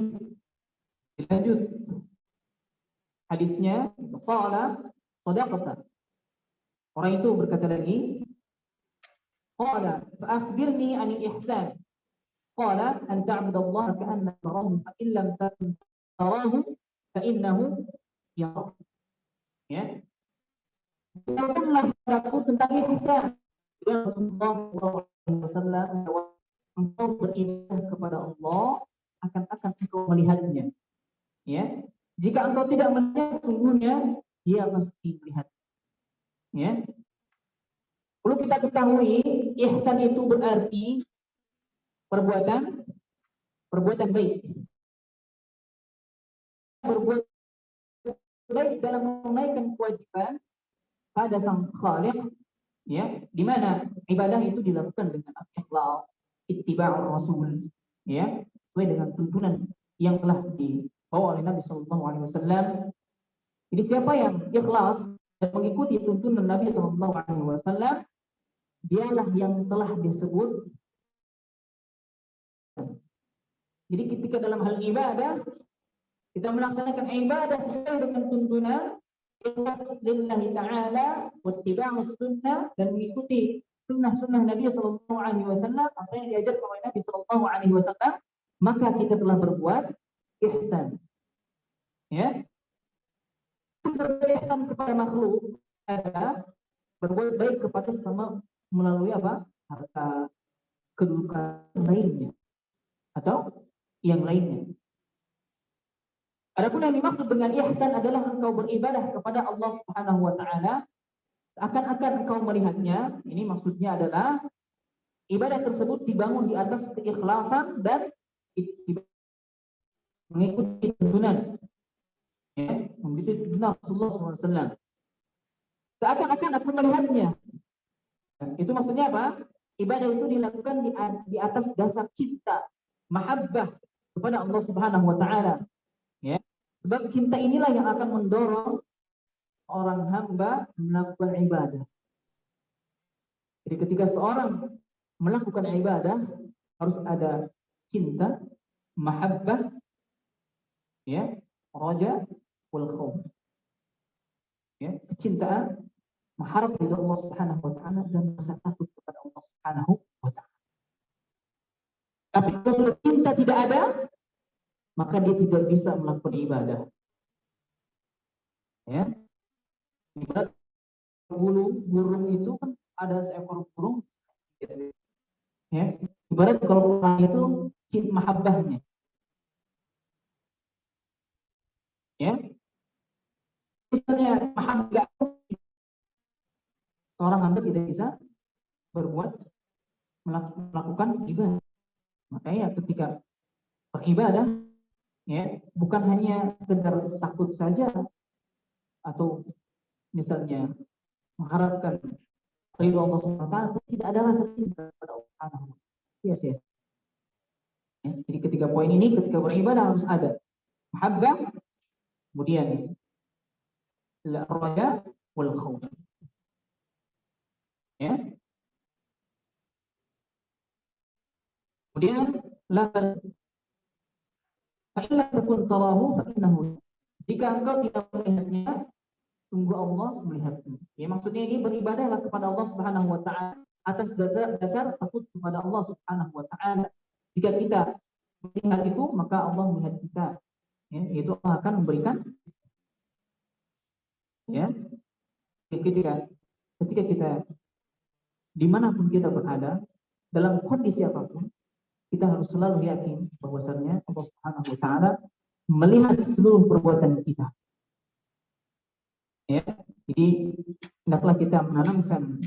dilanjut hadisnya, qala sadaqata. Orang itu berkata lagi, qala fa akhbirni 'anil ihsan. Qala an ta'budallaha ka'annaka tarahu fa in lam takun tarahu fa innahu yarak. Ya. Beritahukanlah kepadaku tentang ihsan. Rasulullah SAW, engkau beribadah kepada Allah akan engkau melihatnya. Ya, jika engkau tidak melihat, sungguhnya dia pasti melihat. Ya, perlu kita ketahui ihsan itu berarti perbuatan baik. Berbuat baik dalam menunaikan kewajiban pada sang Khaliq, ya, di mana ibadah itu dilakukan dengan ikhlas, ittiba'ur rasul, ya, sesuai dengan tuntunan yang telah dibawa oleh Nabi Sallallahu Alaihi Wasallam. Jadi siapa yang ikhlas dan mengikuti tuntunan Nabi Sallallahu Alaihi Wasallam, dialah yang telah disebut. Jadi ketika dalam hal ibadah kita melaksanakan ibadah sesuai dengan tuntunan ikhlas lillahi ta'ala wattiba'us sunnah, dan mengikuti sunnah Nabi Sallallahu Alaihi Wasallam, apa yang diajarkan oleh Nabi Sallallahu Alaihi Wasallam, maka kita telah berbuat ihsan. Ya, berbuat ihsan kepada makhluk adalah berbuat baik kepada sesama melalui apa? Harta, kedudukan lainnya atau yang lainnya. Adapun yang dimaksud dengan ihsan adalah engkau beribadah kepada Allah Subhanahu wa taala seakan-akan engkau melihatnya. Ini maksudnya adalah ibadah tersebut dibangun di atas keikhlasan dan mengikuti tuntunan, ya, mengikuti tuntunan Rasulullah SAW. Seakan-akan aku melihatnya. Itu maksudnya apa? Ibadah itu dilakukan di atas dasar cinta, mahabbah kepada Allah Subhanahu wa taala. Ya. Sebab cinta inilah yang akan mendorong orang hamba melakukan ibadah. Jadi ketika seorang melakukan ibadah harus ada cinta, mahabbah, ya, raja, wal khauf. Ya, kecintaan, mengharap ridha Allah Subhanahu wa taala dan rasa takut kepada Allah Subhanahu wa taala. Tapi kalau cinta tidak ada, maka dia tidak bisa melakukan ibadah. Ya. Ibarat burung itu kan ada seekor burung. Ya. Ibarat kalau orang itu cinta mahabbahnya. Ya. Misalnya mahabbah, seorang hamba tidak bisa berbuat melakukan ibadah. Makanya ketika beribadah, ya, bukan hanya sekedar takut saja atau misalnya mengharapkan ridho Allah Subhanahu wa taala, tidak ada rasa cinta kepada Allah Subhanahu wa taala. Sia-sia. Ya, jadi ketiga poin ini ketika beribadah harus ada mahabbah, kemudian raja wal khauf. Ya. Kemudian fa'illa takun tarahu fa'innahu. Jika engkau tidak melihatnya, sungguh Allah melihatmu. Ya, maksudnya ini beribadahlah kepada Allah Subhanahu wa taala atas dasar takut kepada Allah Subhanahu wa taala. Jika kita melihat itu, maka Allah melihat kita. Ya, itu Allah akan memberikan. Ya, ketika kita dimanapun kita berada, dalam kondisi apapun, kita harus selalu yakin bahwasannya Allah Subhanahu wa taala melihat seluruh perbuatan kita. Ya, jadi hendaklah kita menanamkan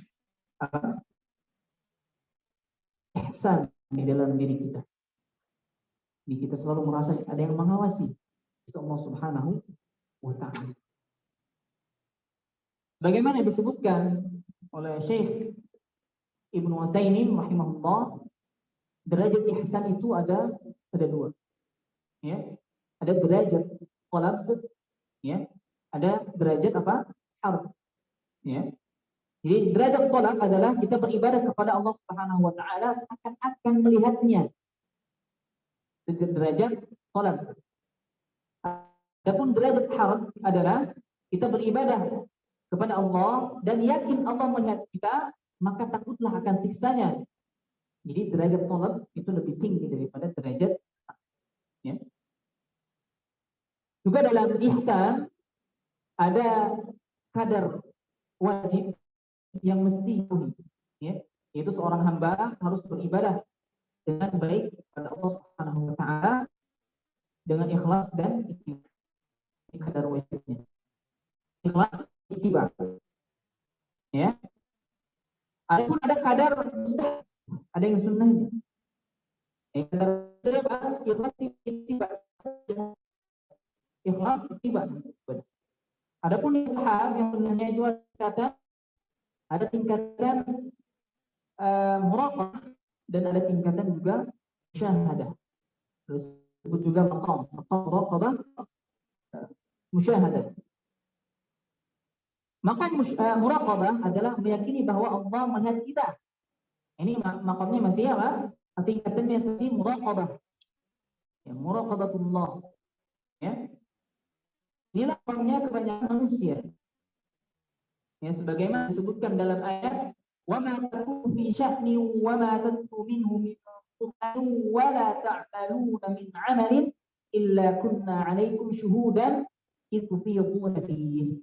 ihsan di dalam diri kita. Jadi kita selalu merasa ada yang mengawasi, itu Allah Subhanahu wa taala. Bagaimana disebutkan oleh Syekh Ibnu Utsaimin rahimahullah, derajat ihsan itu ada dua. Ya. Ada derajat talab, ya. Ada derajat apa? Harf. Ya. Jadi derajat talab adalah kita beribadah kepada Allah Subhanahu wa taala seakan-akan melihatnya. Derajat talab. Adapun derajat harf adalah kita beribadah kepada Allah dan yakin Allah melihat kita, maka takutlah akan siksanya. Jadi derajat talab itu lebih tinggi daripada derajat, ya. Juga dalam ihsan ada kadar wajib yang mesti dipenuhi, ya. Yaitu seorang hamba harus beribadah dengan baik kepada Allah Subhanahu wa taala dengan ikhlas dan ittiba. Ini kadar wajibnya. Ikhlas, ittiba. Ya. Ada kadar mustahab, ada yang sunnahnya. Ikhlas ittiba. Ikhlas ittiba. Adapun mustahab yang sunnahnya itu ada tingkatan muraqabah dan ada tingkatan juga musyahadah. Terus disebut juga maqam muraqabah, musyahadah. Maka muraqabah adalah meyakini bahwa Allah melihat kita. Ini makamnya masih apa? Tingkatannya masih muraqabah. Ya, muraqabatullah. Ya. Inilah makamnya kebanyakan manusia. Ya, sebagaimana disebutkan dalam ayat, "Wa ma takunu fi sya'ni wa ma tatlu minhu min qur'anin wa la ta'maluna min 'amalin illa kunna 'alaikum syuhudan idh tufiduna fihi."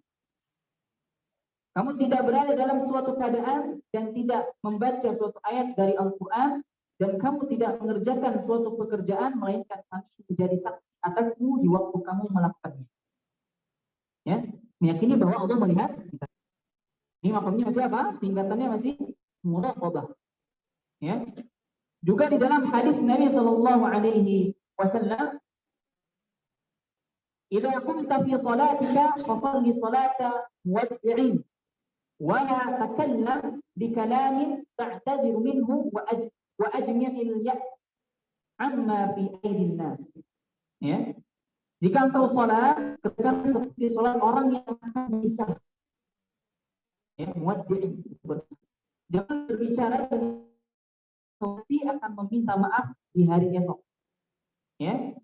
Kamu tidak berada dalam suatu keadaan dan tidak membaca suatu ayat dari Al-Quran, dan kamu tidak mengerjakan suatu pekerjaan melainkan kami menjadi saksi atasmu di waktu kamu melakukannya. Ya, meyakini bahwa Allah melihat kita. Ini makamnya masih apa? Tingkatannya masih muraqabah. Ya. Juga di dalam hadis Nabi sallallahu alaihi wasallam, "Idza kunta fi salatika fashalli salata muwaddi'in wa la takallam bi kalamin ta'tazir minhu wa ajmi'il ya's amma fi aidin nas." Ya. Jika engkau salat, katakan seperti salat orang yang akan bisa. Ya, muwaddi'in. Jangan berbicara dengan nanti akan meminta maaf di hari esok. Ya.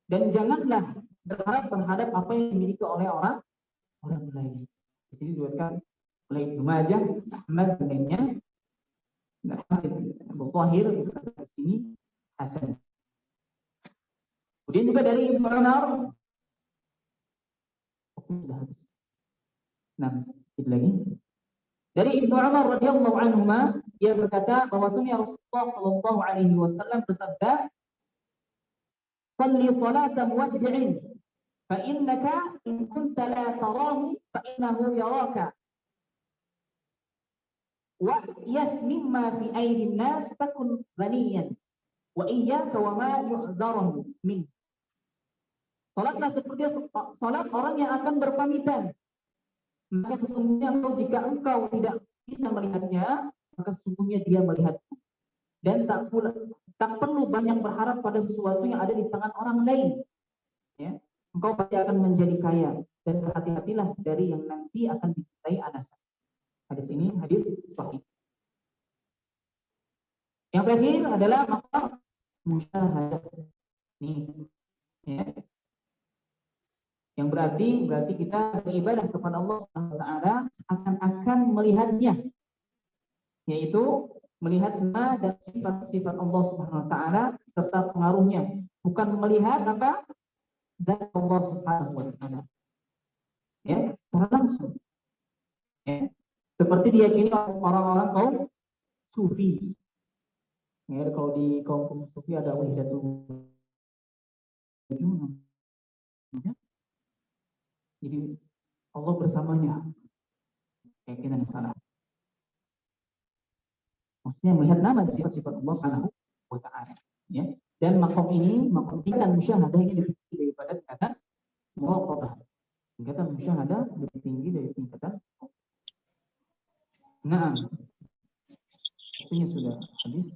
Dan janganlah berharap terhadap apa yang dimiliki oleh orang lain. Di sini diriwayatkan oleh Ibnu Majah, Ahmad dan lainnya. Dan Abu Thahir di sini hasan. Kemudian juga dari Ibnu Umar, sudah habis. Nah, sedikit lagi. Dari Ibnu Umar radhiyallahu anhuma, dia berkata bahwasanya Rasulullah sallallahu alaihi wasallam bersabda, "Shalli salata muwaddi'in, fa innaka in kunta la tarahu fa innahu yaraka. Wa yasmim ma fi aydin nas takun ghaniyan wa iyyaka wa ma yu'dharu min." Salatlah seperti salat orang yang akan berpamitan. Maka sesungguhnya jika engkau tidak bisa melihatnya, maka sesungguhnya dia melihatmu. Dan tak perlu banyak berharap pada sesuatu yang ada di tangan orang lain. Ya, engkau pasti akan menjadi kaya, dan berhati-hatilah dari yang nanti akan dicintai anasan. Hadis ini hadis sahih. Yang terakhir adalah maqam musyahadah. Nih, ya. Yang berarti kita beribadah kepada Allah Subhanahu wa taala akan melihatnya, yaitu melihat nama dan sifat-sifat Allah Subhanahu wa taala serta pengaruhnya, bukan melihat apa zat Allah Subhanahu wa taala. Ya, secara langsung. Ya. Seperti diyakini orang-orang kaum sufi. Ya, kalau di kaum sufi ada wahdatul wujud. Ya. Jadi Allah bersamanya, keyakinan yang salah. Maksudnya melihat nama dan sifat-sifat Allah Subhanahu wa taala, ya. Dan makom ini, makom tingkatan musyahadah ini lebih tinggi daripada tingkatan muraqabah. Tingkatan musyahadah lebih tinggi dari tingkatan. Nah, ini sudah habis.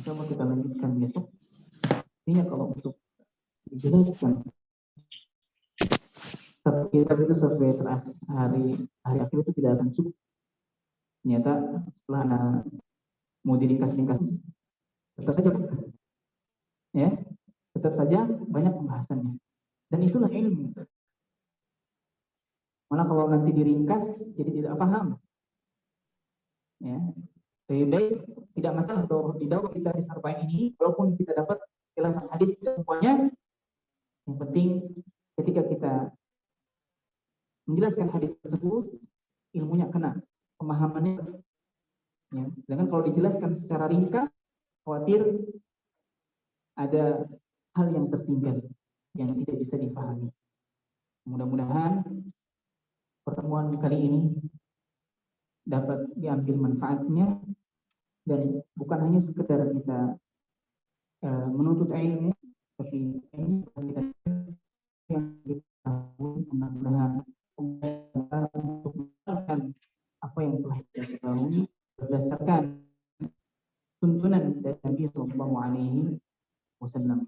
Coba kita lanjutkan besok. Ini kalau untuk dijelaskan kitab itu sampai terakhir hari akhir itu tidak akan cukup. Ternyata setelah mau diringkas-ringkas, tetap saja, ya, tetap saja banyak pembahasannya. Dan itulah ilmu. Malah kalau nanti diringkas jadi tidak paham. Ya, lebih baik tidak masalah kalau di dalam kita di Sarbain ini, walaupun kita dapat jelasan hadis itu semuanya, yang penting ketika kita menjelaskan hadis tersebut, ilmunya kena, pemahamannya. Ya. Sedangkan kalau dijelaskan secara ringkas, khawatir ada hal yang tertinggal, yang tidak bisa dipahami. Mudah-mudahan pertemuan kali ini dapat diambil manfaatnya, dan bukan hanya sekedar kita menuntut ilmu, tapi ini kita yang kita mudah-mudahan untuk mengamalkan apa yang telah kita ketahui berdasarkan tuntunan dari Nabi Sallallahu Alaihi Wasallam.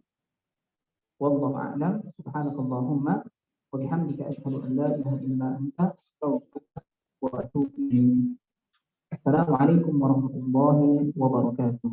Wallahu a'lam. Subhanakallahumma wa bihamdika asyhadu an la ilaha illa anta astaghfiruka wa atubu ilaik. Assalamualaikum warahmatullahi wabarakatuh.